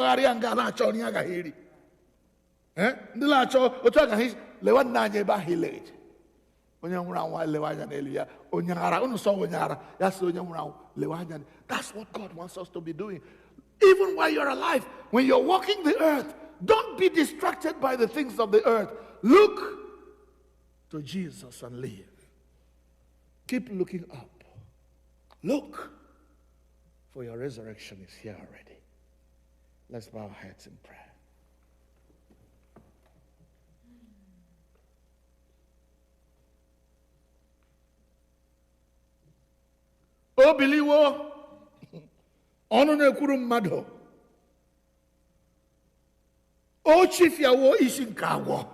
what God wants us to be doing. Even while you're alive, when you're walking the earth, don't be distracted by the things of the earth. Look to Jesus and live. Keep looking up. Look, for your resurrection is here already. Let's bow our heads in prayer. O biliwo, ọnụ na-ekwuru mmadụ. O chifiawo isi nke agwọ.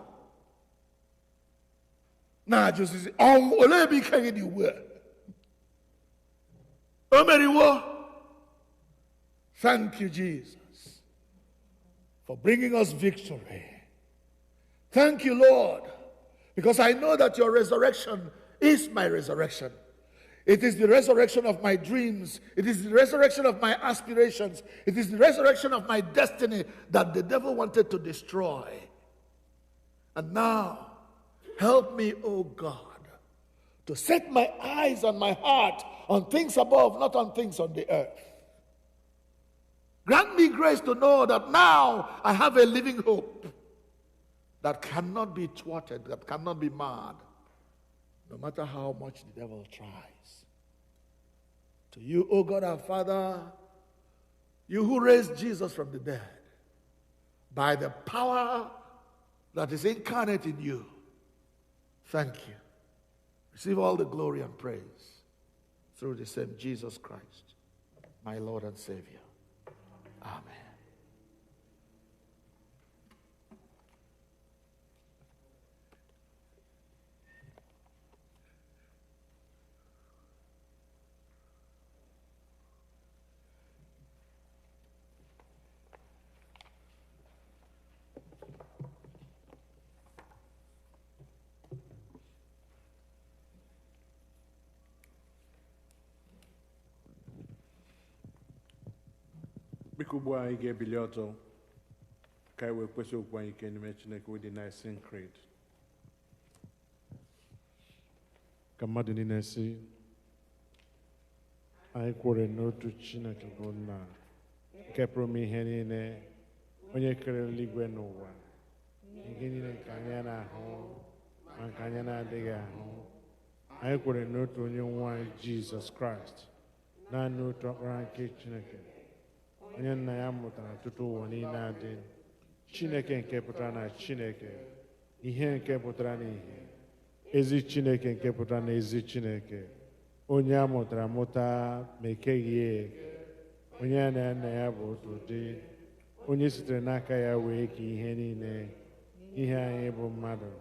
Na-ajụzizi ọnwụ olee ebe ike gị dị ugbu a? O meriwo. Thank you, Jesus, for bringing us victory. Thank you, Lord, because I know that your resurrection is my resurrection. It is the resurrection of my dreams. It is the resurrection of my aspirations. It is the resurrection of my destiny that the devil wanted to destroy. And now, help me, O God, to set my eyes and my heart on things above, not on things on the earth. Grant me grace to know that now I have a living hope that cannot be thwarted, that cannot be marred, no matter how much the devil tries. To you, O God our Father, you who raised Jesus from the dead, by the power that is incarnate in you, thank you. Receive all the glory and praise through the same Jesus Christ, my Lord and Savior. Amen. Biko ugbu a anyị ga-ebili ọtọ ka anyị wee kwesị okwu anyị ike n'ime Chineke with the Nicene Creed. Ka mmadụ niile si anyị kwere n'otu Chineke bụ Nna nke pụrụ ime ihe niile, onye kere eluigwe n'ụwa, ihe niile nke anyị na-ahụ ma nke anyị na-adịghị ahụ. Anyị kwere n'otu onye nwe anyị Jizọs Kraịst, naanị otu ọkpara nke Chineke, onye nna ya mụtara tutu ụwa niile adị, Chineke nke pụtara na Chineke, ihe nke pụtara n'ihe, ezi Chineke nke pụtara na ezi Chineke, onye a mụtara mụta ma ekeghị eke, onye ya na nna ya bụ otu dị, onye sitere n'aka ya wee kee ihe niile, ihe anyị bụ mmadụ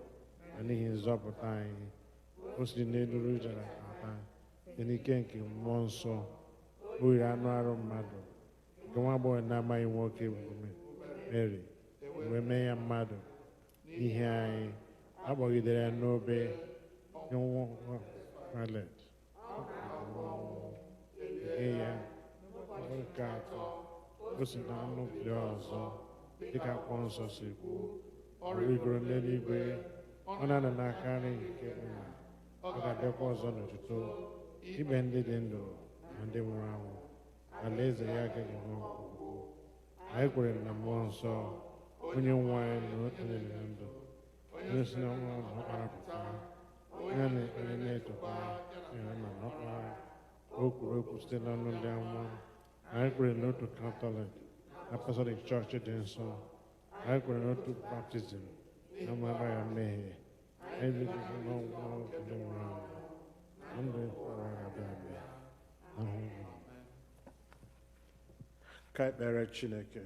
na n'ihi nzọpụta anyị. O si n'elu rujara ata site n'ike nke mmụọ nsọ, o yiri anụ arụ mmadụ, nke nwa agbọghọ na-amaghị nwoke bụ Mary, wee mee ya mmadụ n'ihe anyị, akpọgidere ya n'obe Kolekt, nke ya nke atọ, o si na anụ bili ọzọ, dịka akwụkwọ nsọ si kwuo, ọ rigoro n'eluigwe, ọ na-anọ n'aka nri nke Nna, ọ ga-abịakwa ọzọ n'otuto ikpe ndị dị ndụ na ndị nwụrụ anwụ. Alaeze ya agaghị enwe ọgwụgwụ. Anyị kwere na mmụọ nsọ, onye nwe anyị na otu na ndụ, onye si na nwa ahụ arapụta, ya na ekpere na-etokwa ya na ọkpara, o kwuru okwu site n'ọnụ ndị amụma. Anyị kwere n'otu Katọlik Apostolic Chọọchị dị nsọ. Anyị kwere n'otu baptizim na mgbaghara mmehie. Anyị bidozi n'ọnwụ ndị nwụrụ anwụ na ndụ mkpụrụ abịa abịa. Ka ekpere Chineke.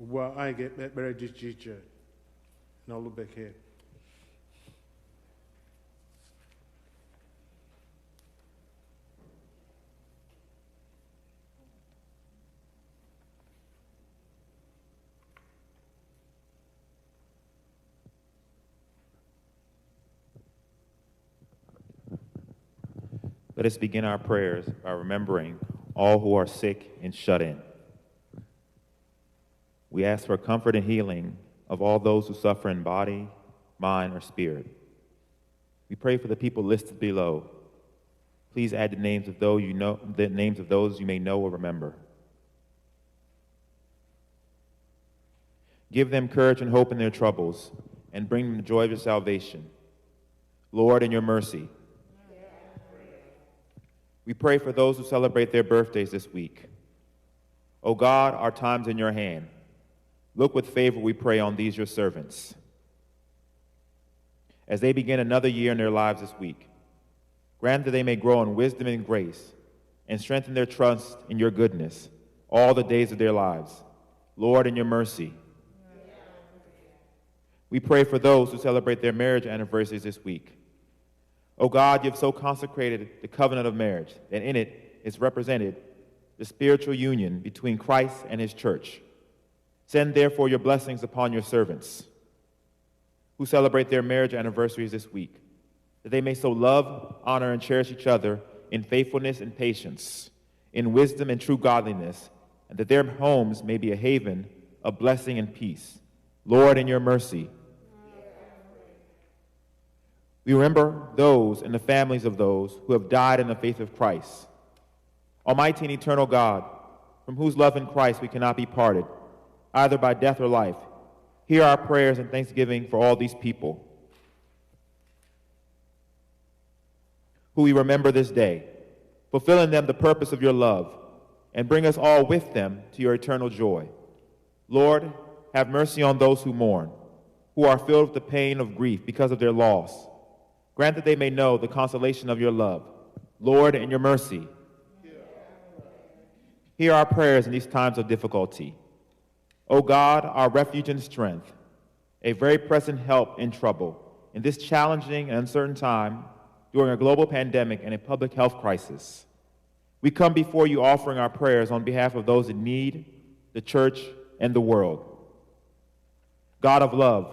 Ugbu a anyị ga-ekpe ekpere dị iche iche n'olu Bekee. Let us begin our prayers by remembering all who are sick and shut in. We ask for comfort and healing of all those who suffer in body, mind, or spirit. We pray for the people listed below. Please add the names of those you may know or remember. Give them courage and hope in their troubles, and bring them the joy of your salvation. Lord, in your mercy. We pray for those who celebrate their birthdays this week. O God, our time's in your hand. Look with favor, we pray, on these your servants. As they begin another year in their lives this week, grant that they may grow in wisdom and grace and strengthen their trust in your goodness all the days of their lives. Lord, in your mercy. We pray for those who celebrate their marriage anniversaries this week. O God, you have so consecrated the covenant of marriage that in it is represented the spiritual union between Christ and his church. Send therefore your blessings upon your servants who celebrate their marriage anniversaries this week, that they may so love, honor, and cherish each other in faithfulness and patience, in wisdom and true godliness, and that their homes may be a haven of blessing and peace. Lord, in your mercy. We remember those and the families of those who have died in the faith of Christ. Almighty and eternal God, from whose love in Christ we cannot be parted, either by death or life, hear our prayers and thanksgiving for all these people who we remember this day, fulfill in them the purpose of your love, and bring us all with them to your eternal joy. Lord, have mercy on those who mourn, who are filled with the pain of grief because of their loss. Grant that they may know the consolation of your love. Lord, in your mercy. Hear our prayers in these times of difficulty. O God, our refuge and strength, a very present help in trouble, in this challenging and uncertain time during a global pandemic and a public health crisis. We come before you offering our prayers on behalf of those in need, the church, and the world. God of love,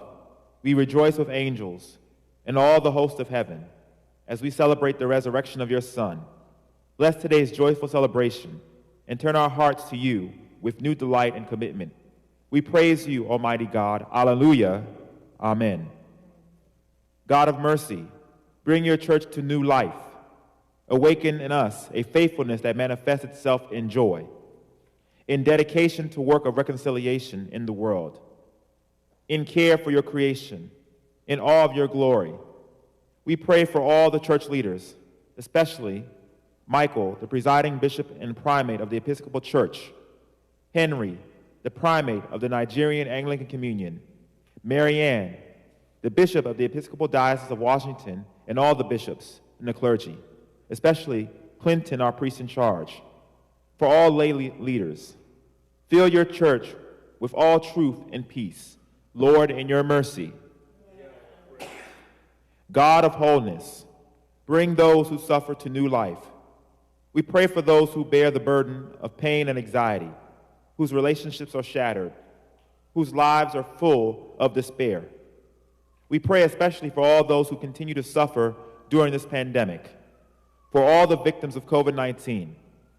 we rejoice with angels and all the host of heaven as we celebrate the resurrection of your Son. Bless today's joyful celebration and turn our hearts to you with new delight and commitment. We praise you, Almighty God. Alleluia. Amen. God of mercy, bring your church to new life. Awaken in us a faithfulness that manifests itself in joy, in dedication to work of reconciliation in the world, in care for your creation, in awe of your glory. We pray for all the church leaders, especially Michael, the presiding bishop and primate of the Episcopal Church, Henry, the primate of the Nigerian Anglican Communion, Marianne, the bishop of the Episcopal Diocese of Washington, and all the bishops and the clergy, especially Clinton, our priest in charge, for all lay leaders. Fill your church with all truth and peace. Lord, in your mercy. God of wholeness, bring those who suffer to new life. We pray for those who bear the burden of pain and anxiety, whose relationships are shattered, whose lives are full of despair. We pray especially for all those who continue to suffer during this pandemic, for all the victims of COVID-19,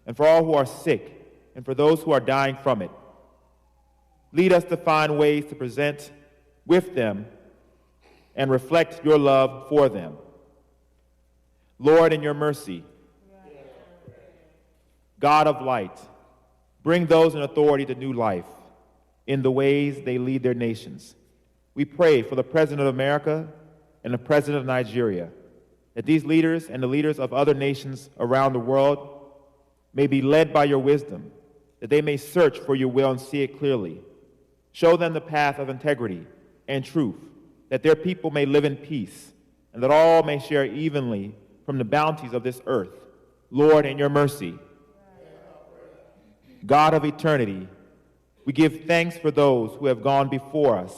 and for all who are sick, and for those who are dying from it. Lead us to find ways to present with them and reflect your love for them. Lord, in your mercy. God of light, bring those in authority to new life in the ways they lead their nations. We pray for the President of America and the President of Nigeria, that these leaders and the leaders of other nations around the world may be led by your wisdom, that they may search for your will and see it clearly. Show them the path of integrity and truth, that their people may live in peace, and that all may share evenly from the bounties of this earth. Lord, in your mercy. God of eternity, we give thanks for those who have gone before us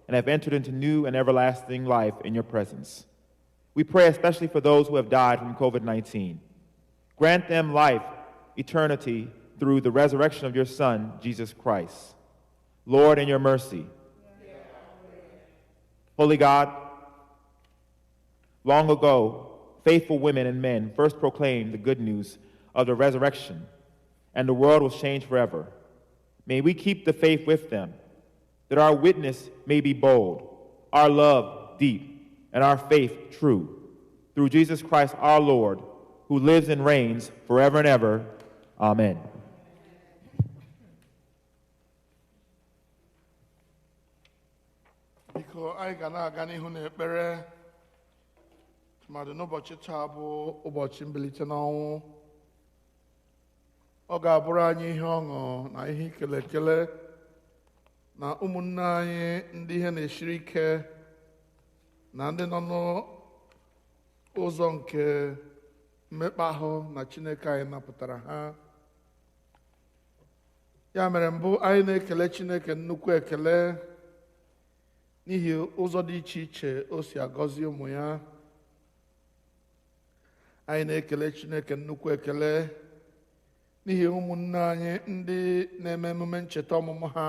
and have entered into new and everlasting life in your presence. We pray especially for those who have died from COVID-19. Grant them life, eternity, through the resurrection of your Son, Jesus Christ. Lord, in your mercy. Holy God, long ago, faithful women and men first proclaimed the good news of the resurrection, and the world was changed forever. May we keep the faith with them, that our witness may be bold, our love deep, and our faith true. Through Jesus Christ our Lord, who lives and reigns forever and ever. Amen. Biko anyị ga na-aga n'ihu n'ekpere tụmadị n'ụbọchị taa bụ ụbọchị mbilite n'ọnwụ. Ọ ga-abụrụ anyị ihe ọṅụ na ihe ikele ekele na ụmụnne anyị ndị ihe na-esiri ike na ndị nọ n'ụzọ nke mmekpa ahụ na Chineke anyị napụtara ha. Ya mere mbụ anyị na-ekele Chineke nnukwu ekele n'ihi ụzọ dị iche iche o si agọzi ụmụ ya. Anyị na-ekele Chineke nnukwu ekele n'ihi ụmụnne anyị ndị na-eme emume ncheta ọmụmụ ha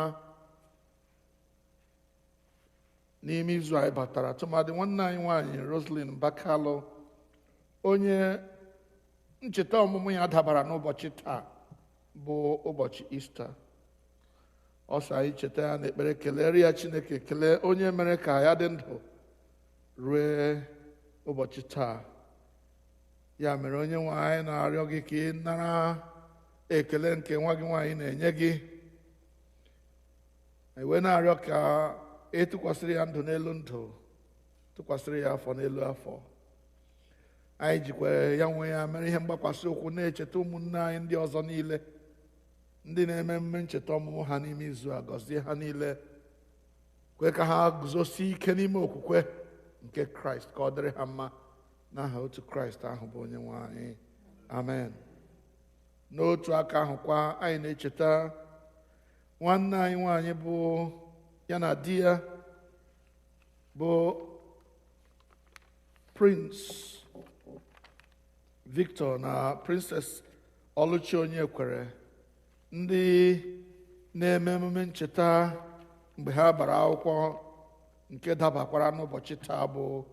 n'ime izu anyị batara, tụmadị nwanne anyị nwanyị Roslyn Bakalụ, onye ncheta ọmụmụ ya dabara n'ụbọchị taa bụ ụbọchị Ista. Ọ sị anyị cheta ya n'ekpere, kelere ya Chineke ekele, onye mere ka ya dị ndụ ruo ụbọchị taa. Ya mere onye nwe anyị na-arịọ gị ka ị nara ekele nke nwa gị nwaanyị na-enye gị. Ewe na-arịọ ka etụkwasịrị ya ndụ n'elu ndụ, tụkwasịrị ya afọ n'elu afọ. Anyị jikwa ya nwe ya mere ihe mgbakwasị ụkwụ na-echeta ụmụnne anyị ndị ọzọ niile ndị na-eme emume ncheta ọmụmụ ha n'ime izu a. Gọzie ha niile, kwe ka ha guzosie ike n'ime okwukwe nke Kraịst, ka ọ dịrị ha mma n'aha otu Kraịst ahụ bụ onye nwe anyị. Amen. N'otu aka ahụkwa anyị na-echeta nwanne anyị nwanyị bụ ya na di ya bụ Prince Victor na Princess Oluchi Onyekwere, ndị na-eme emume ncheta mgbe ha bara akwụkwọ nke dabakwara n'ụbọchị taa bụ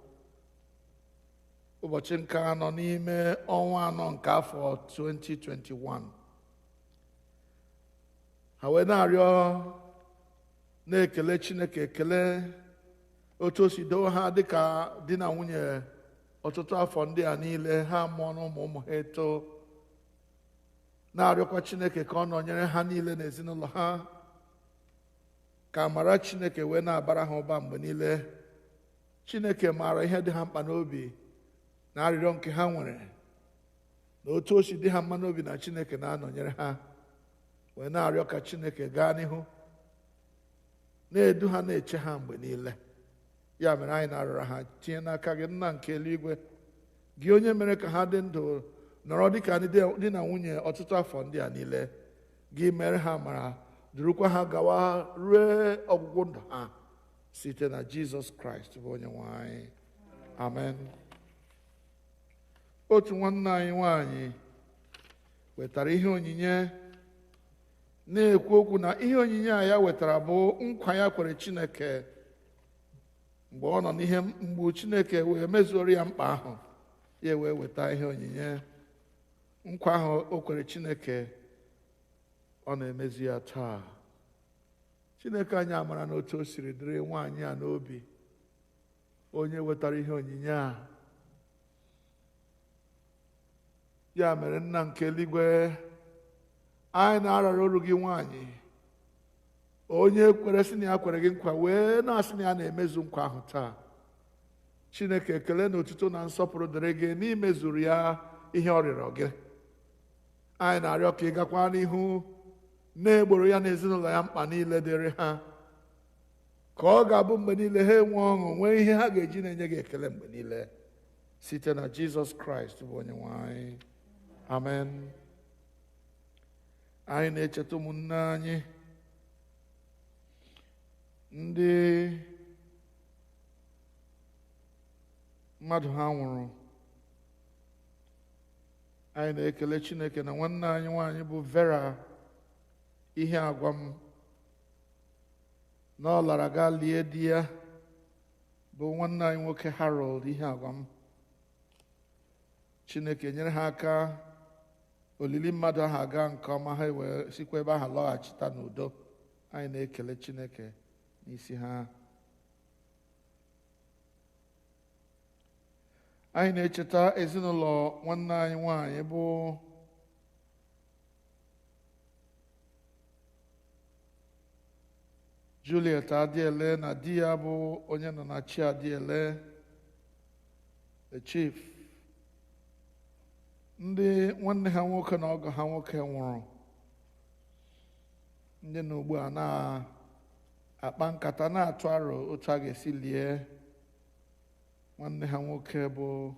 ụbọchị nke anọ n'ime ọnwa anọ nke afọ 2021. Ha wee na-arịọ na-ekele Chineke ekele otu o si doo ha dịka di na nwunye ọtụtụ afọ ndị a niile ha mụọ na ụmụ ha eto. Na-arịọkwa Chineke ka ọ nọnyere ha niile n'ezinụlọ ha, ka amara Chineke wee na-abara ha ụba mgbe niile. Chineke maara ihe dị ha mkpa n'obi na arịrịọ nke ha nwere, na otu o si dị ha mma n'obi na Chineke na-anọnyere ha. Wee na-arịọ ka Chineke gaa n'ihu na-edu ha, na-eche ha mgbe niile. Ya mere anyị na-arịọrọ ha, tinye n'aka gị Nna nke eluigwe, gị onye mere ka ha dị ndụ nọrọ dịka di na nwunye ọtụtụ afọ ndị a niile. Gị mere ha mara, durukwa ha gawa ruo ọgwụgwụ ndụ ha, site na Jizọs Kraịst bụ onye nwe anyị. Amen. Otu nwanne anyị nwanyị wetara ihe onyinye, na-ekwu okwu na ihe onyinye a ya wetara bụ nkwa ya kwere Chineke mgbe ọ nọ n'ihe mgbu. Chineke wee mezuoro ya mkpa ahụ, ya wee weta ihe onyinye. Nkwa ahụ o kwere Chineke, ọ na-emezu ya taa. Chineke anyị amara na otu o siri dịrị nwaanyị a n'obi, onye wetara ihe onyinye a. Ya mere Nna nke eluigwe, anyị na-arara olu gị nwaanyị, onye kwere sị na ya kwere gị nkwa, wee na-asị na ya na-emezu nkwa ahụ taa. Chineke ekele na otuto na nsọpụrụ dịrị gị n'imezuru ya ihe ọ rịọrọ gị. Anyị na-arịọ ka ị gakwa n'ihu na-egboro ya na ezinụlọ ya mkpa niile dịrị ha, ka ọ ga-abụ mgbe niile ha enwe ọṅụ, nwee ihe ha ga-eji na-enye gị ekele mgbe niile, site na Jizọs Kraịst bụ onye nwe anyị. Amen. Anyị na-echeta ụmụnne anyị ndị mmadụ ha nwụrụ. Anyị na-ekele Chineke na nwanne anyị nwanyị bụ Vera ihe agwa m na ọ lara gaa lie di ya bụ nwanne anyị nwoke Harold ihe agwa m. Chineke nyere ha aka, olili mmadụ ahụ aga nke ọma, ha wee sikwa ebe ahụ lọghachita n'udo. Anyị na-ekele Chineke n'isi ha. Anyị na-echeta ezinụlọ nwanne anyị nwanyị bụ Juliet Adiele na di ya bụ onye nọ na chi Adiele. the chief, ndị nwanne ha nwoke na ọgọ ha nwoke nwụrụ, ndị na ugbu a na-akpa nkata na-atụ aro otu a ga-esi lie nwanne ha nwoke bụ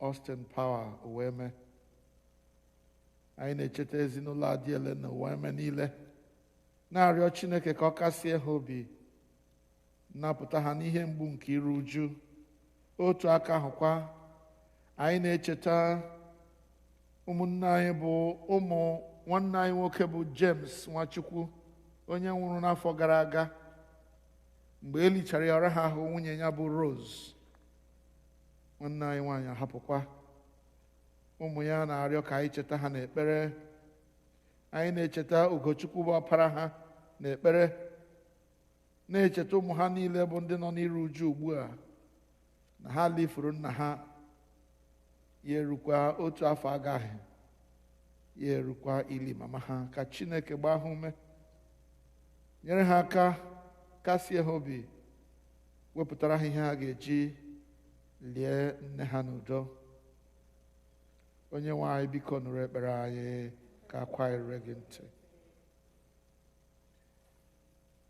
Austin Power Uweme. Anyị na-echeta ezinụlọ Adiele na Uweme niile, na-arịọ Chineke ka ọ kasie ha obi, napụta ha n'ihe mgbu nke iru uju. Otu aka ahụkwa, anyị na-echeta ụmụnne anyị bụ ụmụ nwanne anyị nwoke bụ James Nwachukwu, onye nwụrụ n'afọ gara aga mgbe elichara ya ọra ha ahụ. Nwunye ya bụ Rose, nwanne anyị nwaanyị, ahapụkwa ụmụ ya. Na-arịọ ka anyị cheta ha n'ekpere. Anyị na-echeta Ugochukwu bụ ọpara ha n'ekpere, na-echeta ụmụ ha niile bụ ndị nọ n'iru uju ugbu a, na ha lifuru nna ha. Ya erukwa otu afọ agaghị, ya erukwa ili mama ha. Ka Chineke gbaa ha ume, nyere ha aka, kasie ha obi, wepụtara ha ihe ha ga-eji lie nne ha n'udo. Onye nwe anyị, biko nụrụ ekpere anyị, ka akwa ire gị ntị.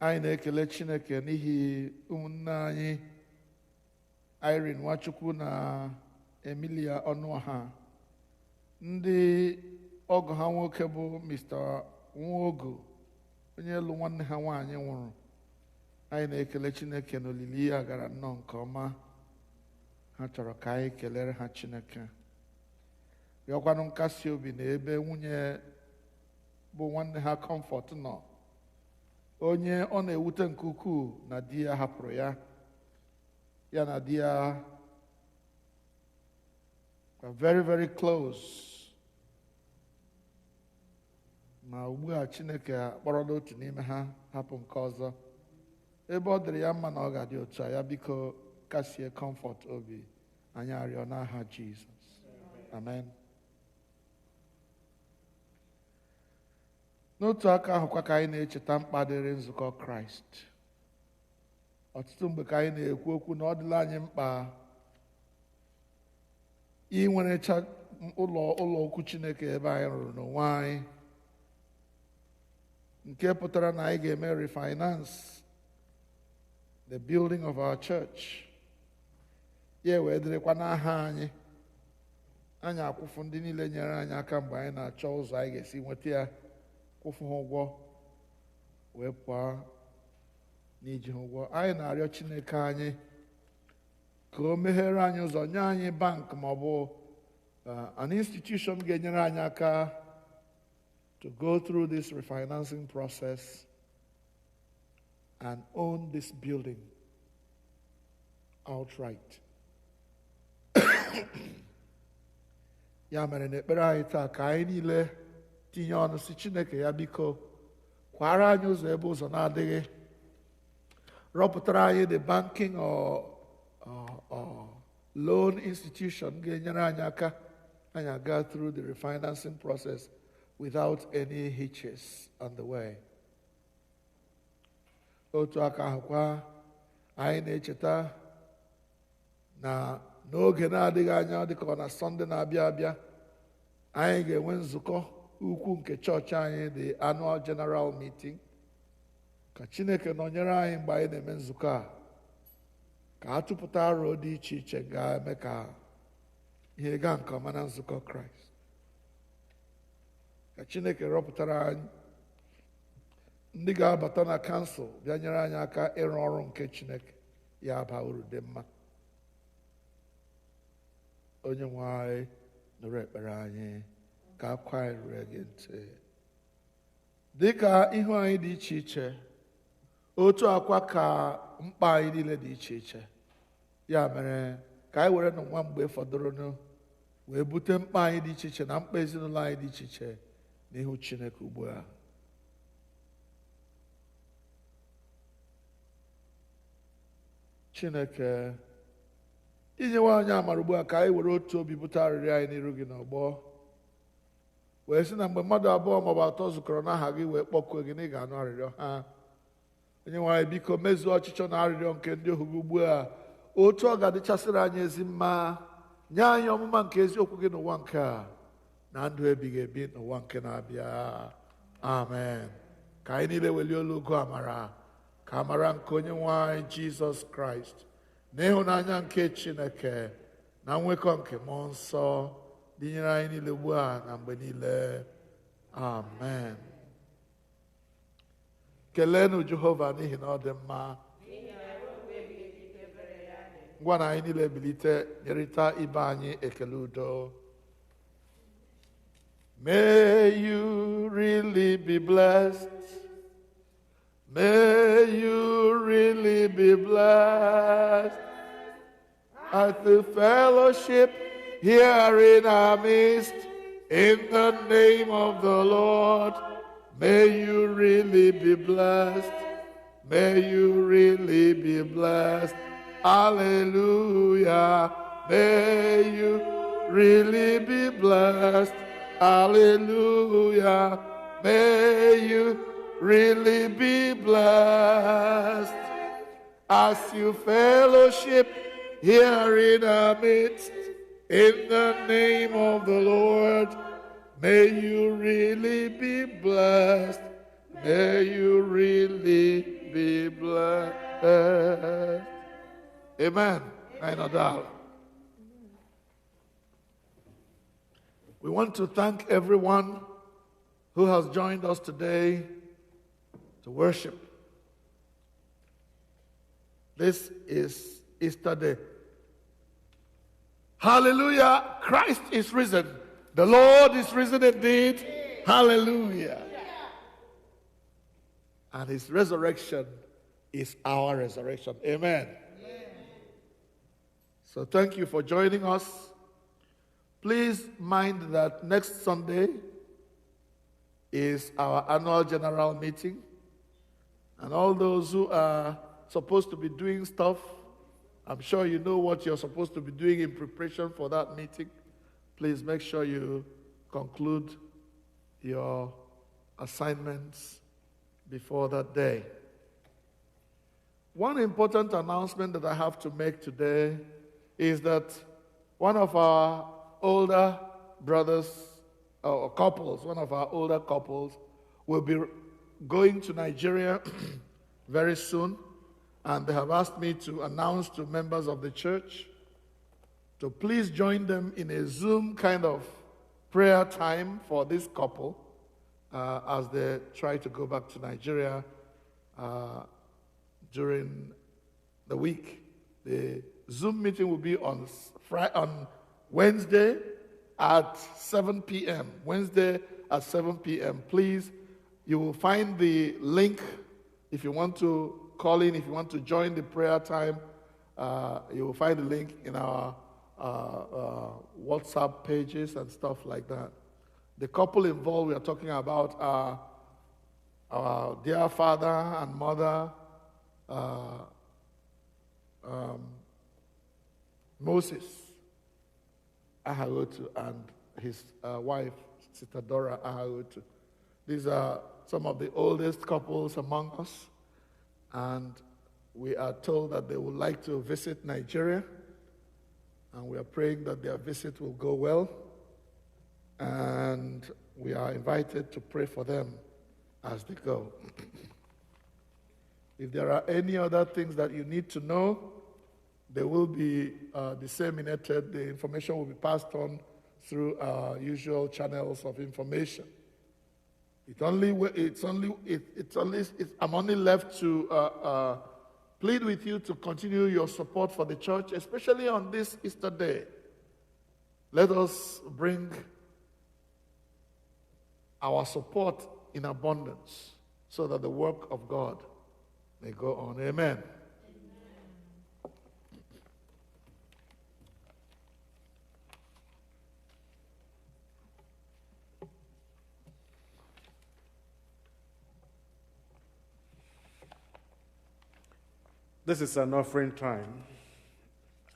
Anyị na-ekele Chineke n'ihi ụmụnne anyị Irene Nwachukwu na Emilia Ọnụọha, ndị ọgọ ha nwoke bụ Mr. Nwogo, onye elu nwanne ha nwaanyị nwụrụ. Anyị na-ekele Chineke na olili ya gara nnọọ nke ọma. Ha chọrọ ka anyị kelere ha Chineke, rịọkwanụ nkasi obi na ebe nwunye bụ nwanne ha Comfort nọ, onye ọ na-ewute nke ukwuu na di ya hapụrụ ya. Ya na di ya are very, very close. Ma ugbu a Chineke akpọrọla otu n'ime ha hapụ nke ọzọ. Ebe ọ dịrị ya mma na ọ ga-adị otu a, ya biko kasie Comfort obi. Anyị arịọ n'aha Jizọs. Amen. N'otu aka ahụkwa ka anyị na-echeta mkpa dịrị nzukọ Kraịst. Ọtụtụ mgbe ka anyị na-ekwu okwu na ọ dịla anyị mkpa inwerecha ụlọ okwu Chineke ebe anyị rụrụ n'onwe anyị, nke pụtara na anyị ga-eme refinance the building of our church. Ya wee dịrịkwa n'aha anyị. Anyị akwụfu ndị niile nyere anyị aka mgbe anyị na-achọ ụzọ anyị ga-esi nweta ya, kwụfu ha ụgwọ, wee pụọ n'iji ha ụgwọ. Anyị na-arịọ Chineke anyị ka o meghere anyị ụzọ, nye anyị bank ma ọ bụ an institution ga-enyere anyị aka to go through this refinancing process and own this building outright. Ya mere n'ekpere anyị taa ka anyị niile tinye ọnụ si Chineke, ya biko kwara anyị ụzọ ebe ụzọ na-adịghị, rọpụtara anyị the banking or loan institution ga-enyere anyị aka anyị aga through the refinancing process without any hitches on the way. Otu aka ahụkwa, anyị na-echeta na n'oge na-adịghị anya, dịka ọ na Sọnde na-abịa abịa, anyị ga-enwe nzukọ ukwu nke chọọchị anyị, the annual general meeting. Ka Chineke nọnyere anyị mgbe anyị na-eme nzukọ a, ka a tụpụta aro dị iche iche ga-eme ka ihe gaa nke ọma na nzukọ Kraịst. Ka Chineke rọpụtara anyị ndị ga-abata na kansụl bịa nyere anyị aka ịrụ ọrụ nke Chineke, ya baa uru dị mma. Onye nwe anyị nụrụ ekpere anyị, ka akwa rue gị ntị. Dịka ihu anyị dị iche iche, otu akwa ka mkpa anyị niile dị iche iche. Ya mere ka anyị were nwa mgbe fọdụrụnụ wee bute mkpa anyị dị iche iche na mkpa ezinụlọ anyị dị iche iche n'ihu Chineke ugbu a. Chineke, inyewe anyị amara ugbu a ka anyị were otu obi bute arịrịọ anyị n'iru gị n'ọgbọ, wee sị na mgbe mmadụ abụọ maọbụ atọ zukọrọ n'aha gị wee kpọkuo gị na ị ga-anụ arịrịọ ha. Onye nwe anyị, biko mezuo ọchịchọ na arịrịọ nke ndị ohu gị ugbu a, otu ọ ga-adịchasịrị anyị ezi mma nye anyị ọmụma nke eziokwu gị n'ụwa nke a na ndụ ebighị ebi n'ụwa nke na-abịa. Amen. Ka anyị niile welie olu ogo amara, ka amara nke onye nwe anyị Jizọs Kraịst na ịhụnanya nke Chineke na nwekọ nke mmụọ nsọ dịnyere anyị niile ugbu a na mgbe niile. Amen. Keleenụ Jehova n'ihi na ọ dị mma. Ngwa na anyị niile bilite nyerịta ibe anyị ekele udo. May you really be blessed. May you really be blessed at the fellowship here in our midst. In the name of the Lord, may you really be blessed. May you really be blessed. Hallelujah. May you really be blessed. Hallelujah. May you really be blessed as you fellowship here in our midst. In the name of the Lord, may you really be blessed. May you really be blessed. Amen. We want to thank everyone who has joined us today to worship. This is Easter Day. Hallelujah. Christ is risen. The Lord is risen indeed. Hallelujah. And his resurrection is our resurrection. Amen. So thank you for joining us. Please mind that next Sunday is our annual general meeting. And all those who are supposed to be doing stuff, I'm sure you know what you're supposed to be doing in preparation for that meeting. Please make sure you conclude your assignments before that day. One important announcement that I have to make today is that one of our older brothers or couples, one of our older couples, will be going to Nigeria very soon. And they have asked me to announce to members of the church to please join them in a Zoom kind of prayer time for this couple as they try to go back to Nigeria during the week. The Zoom meeting will be on Wednesday at 7 p.m. Wednesday at 7 p.m. Please, you will find the link if you want to call in, if you want to join the prayer time. You will find the link in our WhatsApp pages and stuff like that. The couple involved we are talking about are our dear father and mother, Moses Ahagotu, and his wife, Sister Dora Ahagotu. These are some of the oldest couples among us, and we are told that they would like to visit Nigeria, and we are praying that their visit will go well, and we are invited to pray for them as they go. If there are any other things that you need to know, they will be disseminated. The information will be passed on through our usual channels of information. I'm only left to plead with you to continue your support for the church, especially on this Easter Day. Let us bring our support in abundance so that the work of God may go on. Amen. This is an offering time,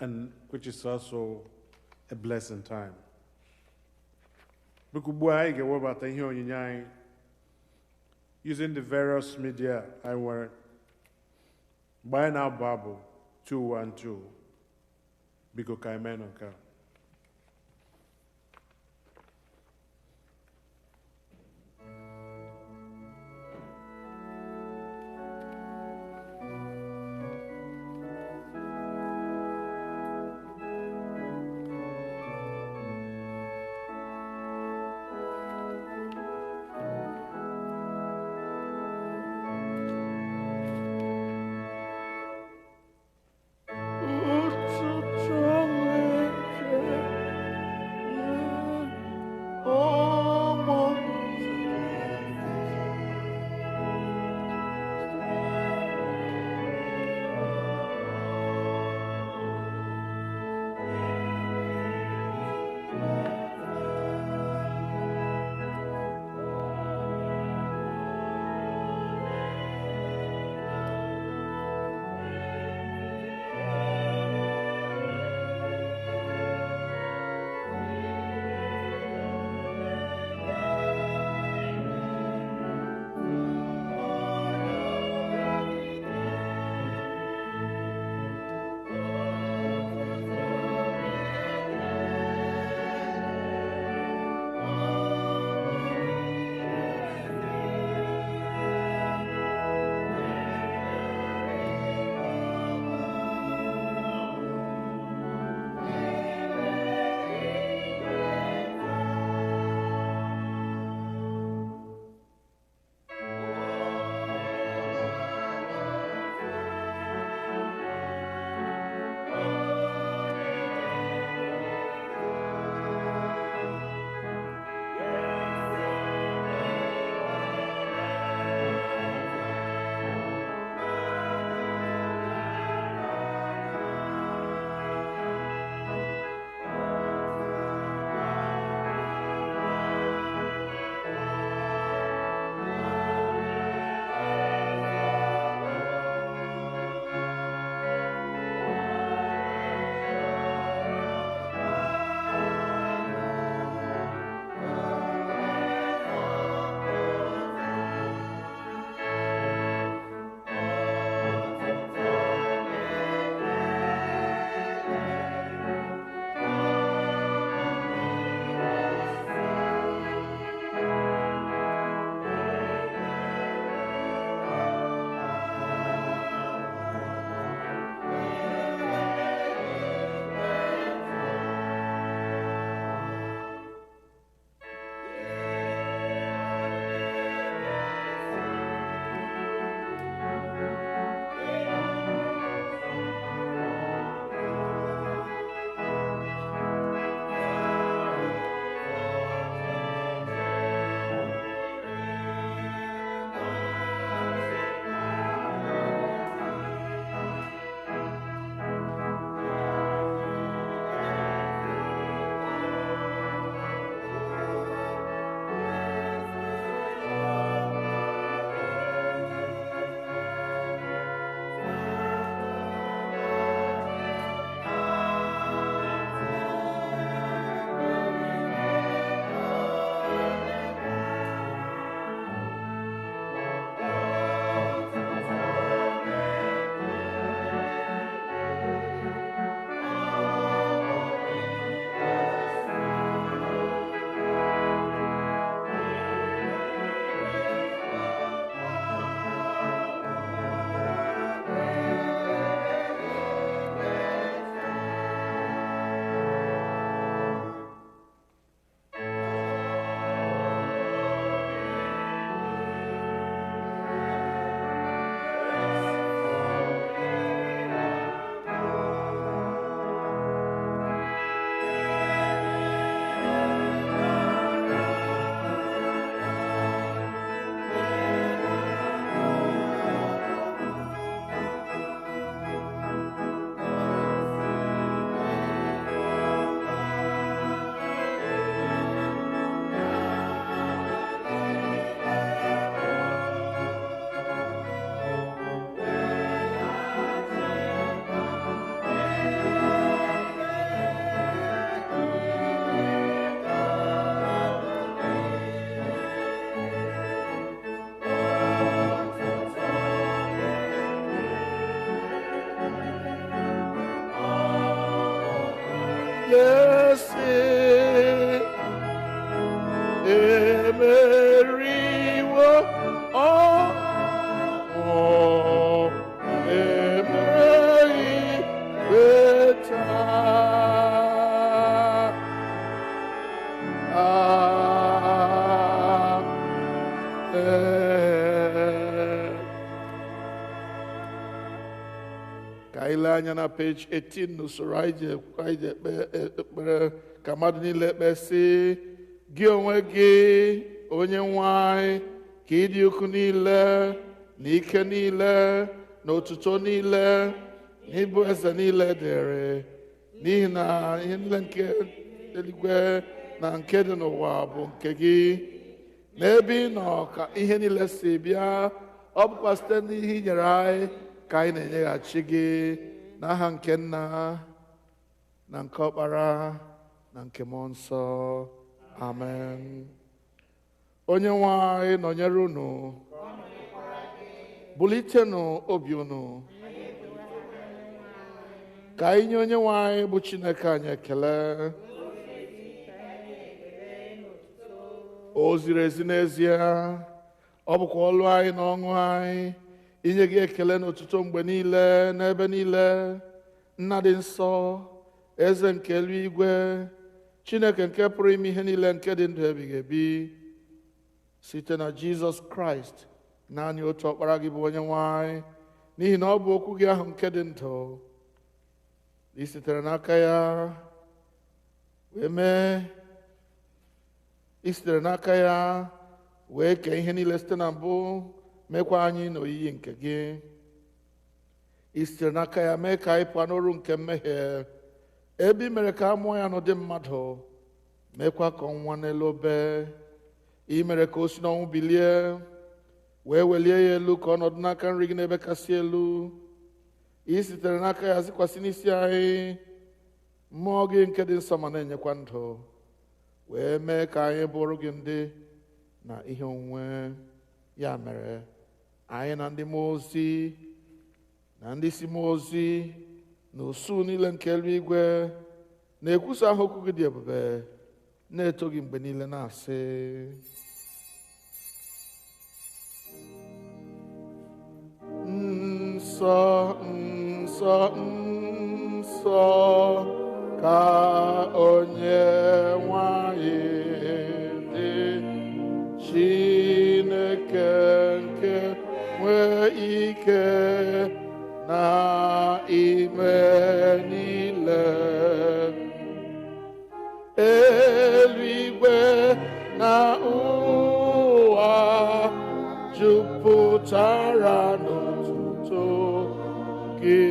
and which is also a blessing time. Using the various media I were buying our Bible 212 Biko Kaimenoka. ka anyị lee anya na page 18 n'usoro anyị ji ekpere ka mmadụ niile ekpesị gị onwe gị onye nwe anyị ka ịdị ukwu niile na ike niile na otuto niile na ịbụ eze niile dịrị n'ihi na ihe niile nke eluigwe na nke dị n'ụwa bụ nke gị n'ebe ị nọ ka ihe niile si bịa ọ bụkwa site n'ihe i nyere anyị ka anyị na-enyeghachi gị n'aha nke Nna na nke Ọkpara na nke Mmụọ Nsọ amen. Onye nwe anyị nọnyere unu, bulitenụ obi unu, ka anyị nye onye nwe anyị bụ Chineke anyị ekele. O ziri ezi n'ezie, ọ bụkwa ọlụ anyị na ọṅụ anyị inye gị ekele n'otuto mgbe niile n'ebe niile. Nna dị nsọ, eze nke eluigwe, Chineke nke pụrụ ime ihe niile nke dị ndụ ebighị ebi, site na Jizọs Kraịst naanị otu ọkpara gị bụ onye nwe anyị, n'ihi na ọ bụ okwu gị ahụ nke dị ndụ, ị sitere n'aka ya wee mee, ị sitere n'aka ya wee kee ihe niile site na mbụ, mekwa anyị n'oyiyi nke gị. Ị sitere n'aka ya mee ka anyị pụọ n'ọrụ nke mmehie, ebe ị mere ka a mụọ ya n'ụdị mmadụ, mekwa ka ọnwa n'elu obe. Ị mere ka o si n'ọnwụ bilie, wee welie ya elu ka ọnọdụ n'aka nri gị n'ebe kasị elu. Ị sitere n'aka ya zikwasị n'isi anyị mmụọ gị nke dị nsọ ma na-enyekwa ndụ, wee mee ka anyị bụrụ gị ndị na ihe onwunwe. Ya mere anyị na ndị mmụọ ozi na ndị isi mmụọ ozi na usu niile nke eluigwe na-ekwusa aha okwu gị dị ebube, na-eto gị mgbe niile na-asị nsọ nsọ nsọ ka onye nwanyị dị, Chineke nke nwee ike na ime niile. Eluigwe na ụwa jupụtara n'otuto gị.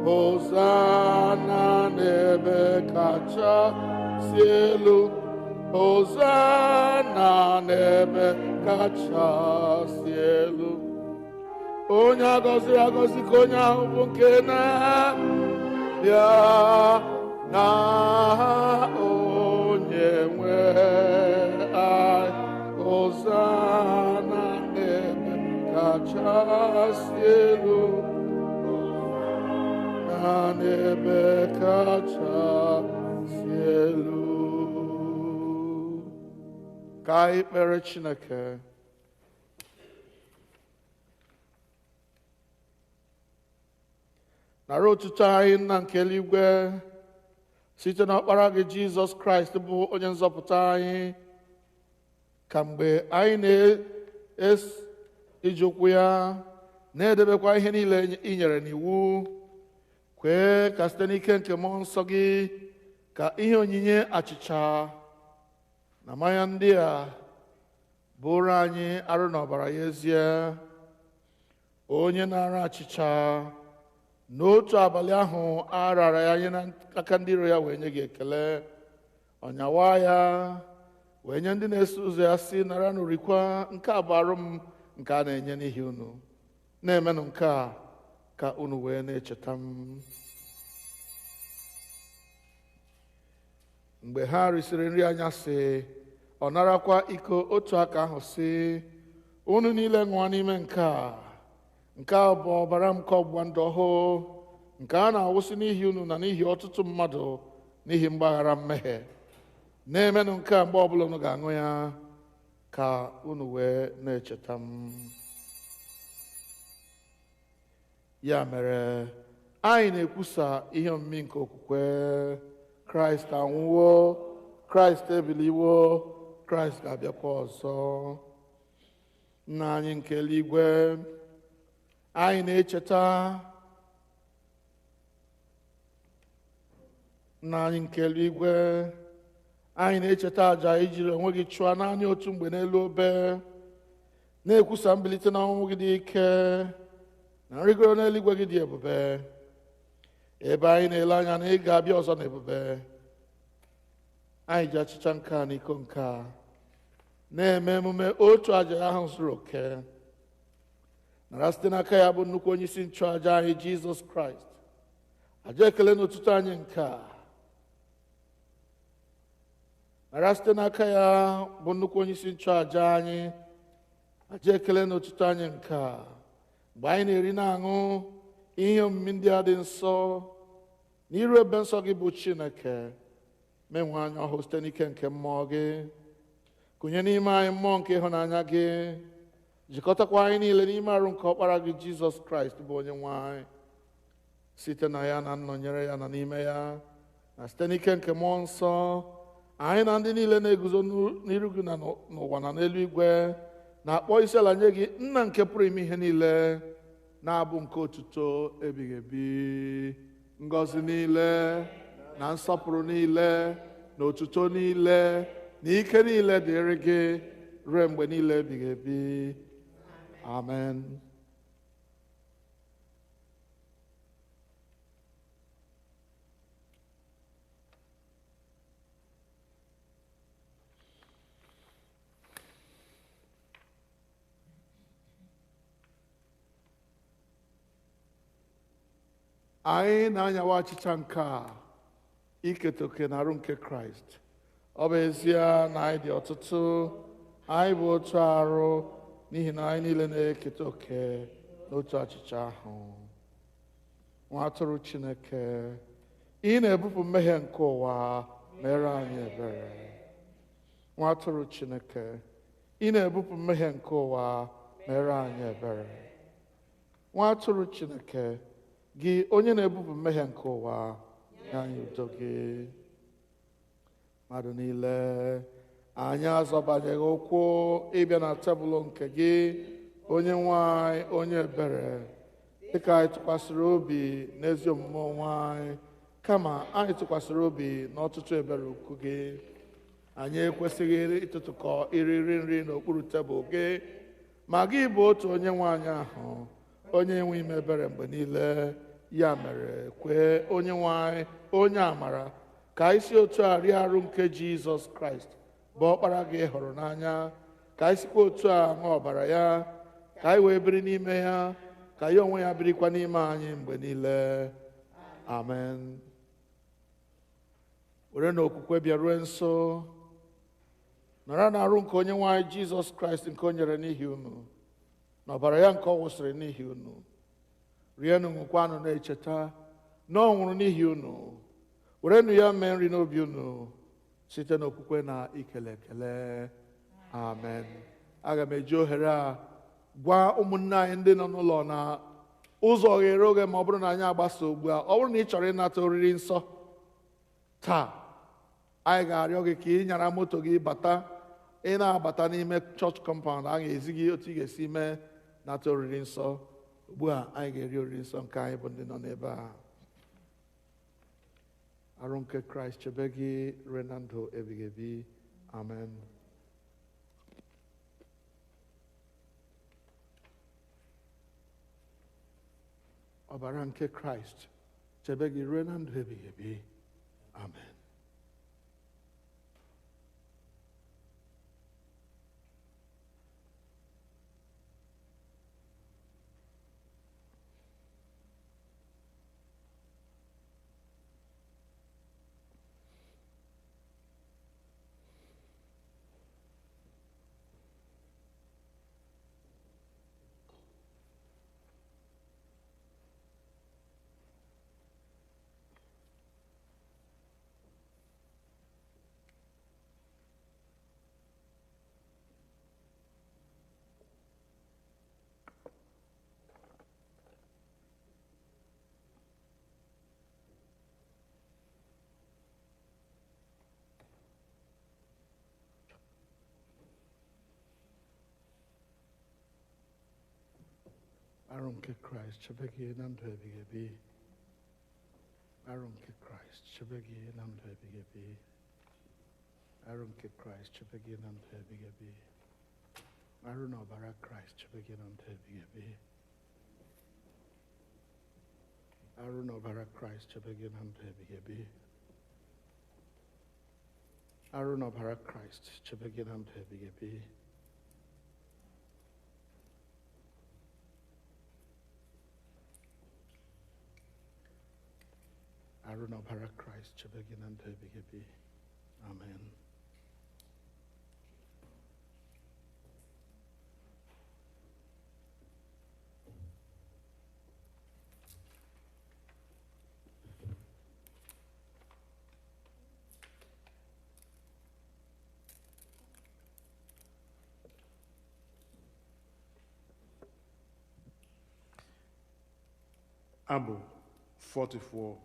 Hosana n'ebe kachasị elu, Hosana n'ebe kachasị elu. Onye agọziri agọzi ka onye ahụ bụ nke na-abịa n'aha onye nwe anyị. Hosana n'ebe kachasị elu, na n'ebe kachasị elu. Ka anyị kpere Chineke. Nara otuto anyị Nna nke eluigwe site n'ọkpara gị Jizọs Kraịst bụ onye nzọpụta anyị, ka mgbe anyị na-iji ụkwụ ya na-edebekwa ihe niile i nyere n'iwu, kwee ka site n'ike nke mmụọ nsọ gị ka ihe onyinye achịcha na mmanya ndị a bụrụ anyị arụ na ọbara ya ezie. Onye na-ara achịcha n'otu abalị ahụ a rara ya nye n'aka ndị iro ya, wee nye gị ekele, ọnyawa ya wee nye ndị na-eso ụzọ ya sị, nara nụrikwa, nke a bụ arụ m nke a na-enye n'ihi unu. Na-emenụ nke a ka unu wee na-echeta m. Mgbe ha risịrị nri anyasị, ọ narakwa iko otu aka ahụ sị, unu niile ṅụọ n'ime nke a bụ ọbara m nke ọgbụgba ndụ ọhụụ, nke a na-awụsị n'ihi unu na n'ihi ọtụtụ mmadụ n'ihi mgbaghara mmehie. Na-emenụ nke a mgbe ọbụla unu ga-aṅụ ya ka unu wee na-echeta m. Ya mere anyị na-ekwusa ihe omimi nke okwukwe. Kraịst anwụwo, Kraịst ebiliwo, Kraịst ga-abịakwa ọzọ. Nna anyị nke eluigwe, anyị na-echeta Nna anyị nke eluigwe, anyị na-echeta àjà ijiri onwe gị chụọ naanị otu mgbe n'elu obe, na-ekwusa mbilite n'ọnwụ gị dị ike na nrịgoro n'eluigwe gị dị ebube, ebe anyị na-ele anya na ị ga-abịa ọzọ n'ebube. Anyị ji achịcha nke a na iko nke a na-eme emume otu àjà ahụ zuru oke, nara site n'aka ya bụ nnukwu onye isi nchụàjà anyị Jizọs Kraịst àjà ekele n'ụtụtụ anyị nke a. Nara site n'aka ya bụ nnukwu onye isi nchụàjà anyị àjà ekele n'ụtụtụ anyị nke a, mgbe anyị na-eri na-aṅụ ihe omimi ndị a dị nsọ n'iru ebe nsọ gị bụ Chineke. Menwe anya ọhụụ site n'ike nke mmụọ gị, kụnye n'ime anyị mmụọ nke ịhụnanya gị, jikọtakwa anyị niile n'ime arụ nke ọkpara gị Jizọs Kraịst bụ onye nwe anyị, site na ya na nnọnyere ya na n'ime ya na site n'ike nke mmụọ nsọ, anyị na ndị niile na-eguzo n'iru gị na n'ụwa na n'eluigwe na-akpọ isiala nye gị, Nna nke pụrụ ime ihe niile, na-abụ nke otuto ebighị ebi. Ngọzi niile na nsọpụrụ niile na otuto niile na ike niile dịrị gị ruo mgbe niile ebighị ebi. Amen. Anyị na-anyawa achịcha nke a iketa oke na arụ nke Kraịst. Ọ bụ ezie na anyị dị ọtụtụ, anyị bụ otu arụ, n'ihi na anyị niile na-eketa oke n'otu achịcha ahụ. Nwa atụrụ Chineke, ị na-ebupụ mmehie nke ụwa, mere anyị ebere. Nwa atụrụ Chineke, ị na-ebupụ mmehie nke ụwa, mere anyị ebere. Nwa atụrụ Chineke, gị onye na-ebupụ mmehie nke ụwa, nye anyị udo gị. Mmadụ niile, anyị azọbanyeghị ụkwụ ịbịa na tebụl nke gị, onye nwe anyị, onye ebere, dịka anyị tụkwasịrị obi n'ezi omume onwe anyị, kama anyị tụkwasịrị obi n'ọtụtụ ebere ukwu gị. Anyị ekwesịghị ịtụtụkọ iriri nri n'okpuru tebụl gị, ma gị bụ otu onye nwe anyị ahụ, onye nwe ime ebere mgbe niile. Ya mere, kwee onye nwe anyị, onye amara, ka anyị si otu a rie arụ nke Jizọs Kraịst bụ ọkpara gị hụrụ n'anya, ka anyị sikwa otu a ṅụọ ọbara ya, ka anyị wee biri n'ime ya, ka ya onwe ya birikwa n'ime anyị mgbe niile. Amen. Were na okwukwe bịarue nso, nọrọ na arụ nke onye nwe anyị Jizọs Kraịst nke o nyere n'ihi unu, na ọbara ya nke ọ wụsịrị n'ihi unu. Rienụ, ṅụkwanụ, na-echeta na ọ nwụrụ n'ihi unu. Werenụ ya mee nri n'obi unu site n'okwukwe na ikele ekele. Amen. Aga m eji ohere a gwa ụmụnne anyị ndị nọ n'ụlọ na ụzọ oghere oge ma ọ bụrụ na anyị agbasa ugbu a. Ọ bụrụ na ị chọrọ ịnata oriri nsọ taa, anyị ga-arịọ gị ka ị nyara moto gị bata. Ị na-abata n'ime chọọchị kọmpaụnd, a ga-ezi gị otu ị ga-esi mee nata oriri nsọ. Ugbu a anyị ga-eri oriri nsọ nke anyị bụ ndị nọ n'ebe a. Arụ nke Kraịst chebe gị ruo na ndụ ebighị ebi. Amen. Ọbara nke Kraịst chebe gị ruo na ndụ ebighị ebi. Amen. Arụ nke Kraịst chebe gị na ndụ ebighị ebi. Arụ nke Kraịst chebe gị na ndụ ebighị ebi. Arụ nke Kraịst chebe gị na ndụ ebighị ebi. Arụ na ọbara Kraịst chebe gị na ndụ ebighị ebi. Arụ na ọbara Kraịst chebe gị na ndụ ebighị ebi. Arụ na ọbara Kraịst chebe gị na ndụ ebighị ebi. Arụ na ọbara Kraịst chebe gị na ndụ ebighị ebi. Amen. Abu 44.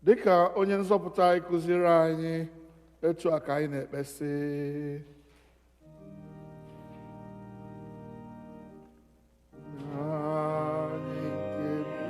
Dịka onye nzọpụta anyị kụziri anyị, etu a ka anyị na-ekpesị. Anyị nke bi.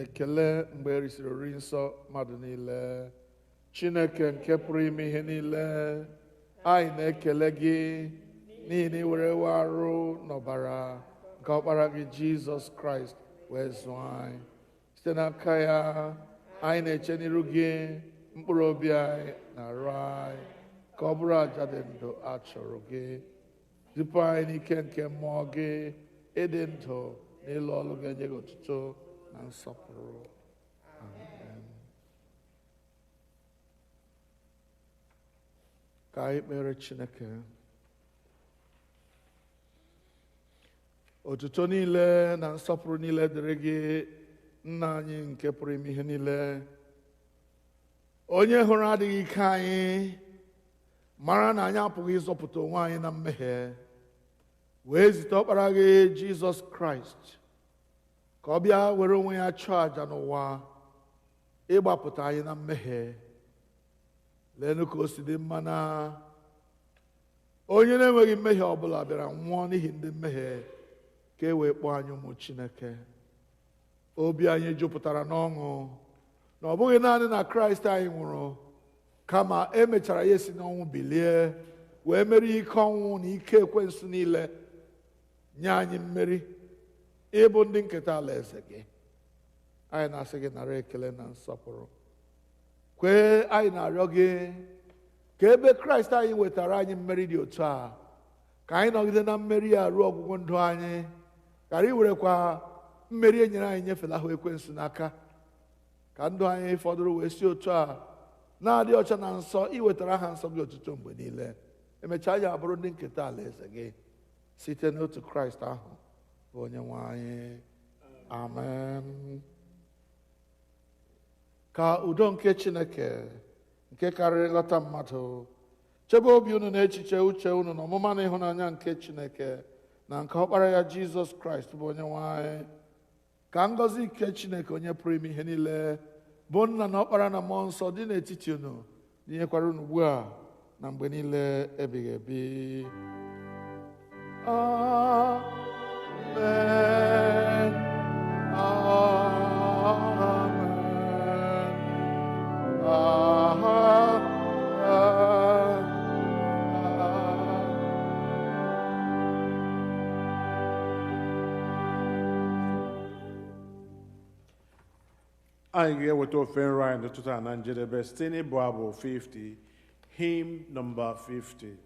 ekele mgbe erisiri oriri nsọ mmadụ niile. Chineke nke pụrụ ime ihe niile, anyị na-ekele gị n'ihi na ị werewo arụ n'ọbara nke ọkpara gị Jizọs Kraịst wee zụọ anyị. Site n'aka ya, anyị na-eche n'iru gị mkpụrụ obi anyị na arụ anyị ka ọ bụrụ àjà dị ndụ a chọrọ gị. Zipụ anyị n'ike nke mmụọ gị ịdị ndụ na ịlụ ọlụ ga-enye gị otuto na nsọpụrụ. Amen. Ka anyị kpere Chineke. Otuto niile na nsọpụrụ niile dịrị gị, Nna anyị nke pụrụ ime ihe niile, onye hụrụ adịghị ike anyị, mara na anyị apụghị ịzọpụta onwe anyị na mmehie, wee zite ọkpara gị Jizọs Kraịst ka ọ bịa were onwe ya chụọ àjà n'ụwa ịgbapụta anyị na mmehie. Leenụ ka o si dị mma na onye na-enweghị mmehie ọbụla bịara nwụọ n'ihi ndị mmehie ka e wee kpọọ anyị ụmụ Chineke. Obi anyị jupụtara n'ọṅụ na ọ bụghị naanị na Kraịst anyị nwụrụ, kama emechara ya esi n'ọnwụ bilie wee merie ike ọnwụ na ike ekwensu niile, nye anyị mmeri ịbụ ndị nketa alaeze gị. Anyị na-asị gị nara ekele na nsọpụrụ. Kwee anyị na-arịọ gị ka ebe Kraịst anyị wetara anyị mmeri dị otu a, ka anyị nọgide na mmeri ya ruo ọgwụgwụ ndụ anyị, ghara iwerekwa mmeri e nyere anyị nyefela ahụ ekwensu n'aka, ka ndụ anyị fọdụrụ wee si otu a na-adị ọcha na nsọ, iwetara ha nsọ gị otuto mgbe niile. Emechaa ya abụrụ ndị nketa alaeze gị site n'otu Kraịst ahụ bụ onye nwe anyị. Amen. Ka udo nke Chineke nke karịrị nghọta mmadụ chebe obi unu na echiche uche unu na ọmụma na ịhụnanya nke Chineke na nke ọkpara ya Jizọs Kraịst bụ onye nwe anyị. Ka ngọzi nke Chineke onye pụrụ ime ihe niile, bụ Nna na Ọkpara na Mmụọ Nsọ dị n'etiti unu, dinyekwara unu ugbu a na mgbe niile ebighị ebi. Amen. Anyị ga-eweta ofe nri anyị n'ụtụtụ a na njedebe site n'ịbụ abụ 50, hymn number 50.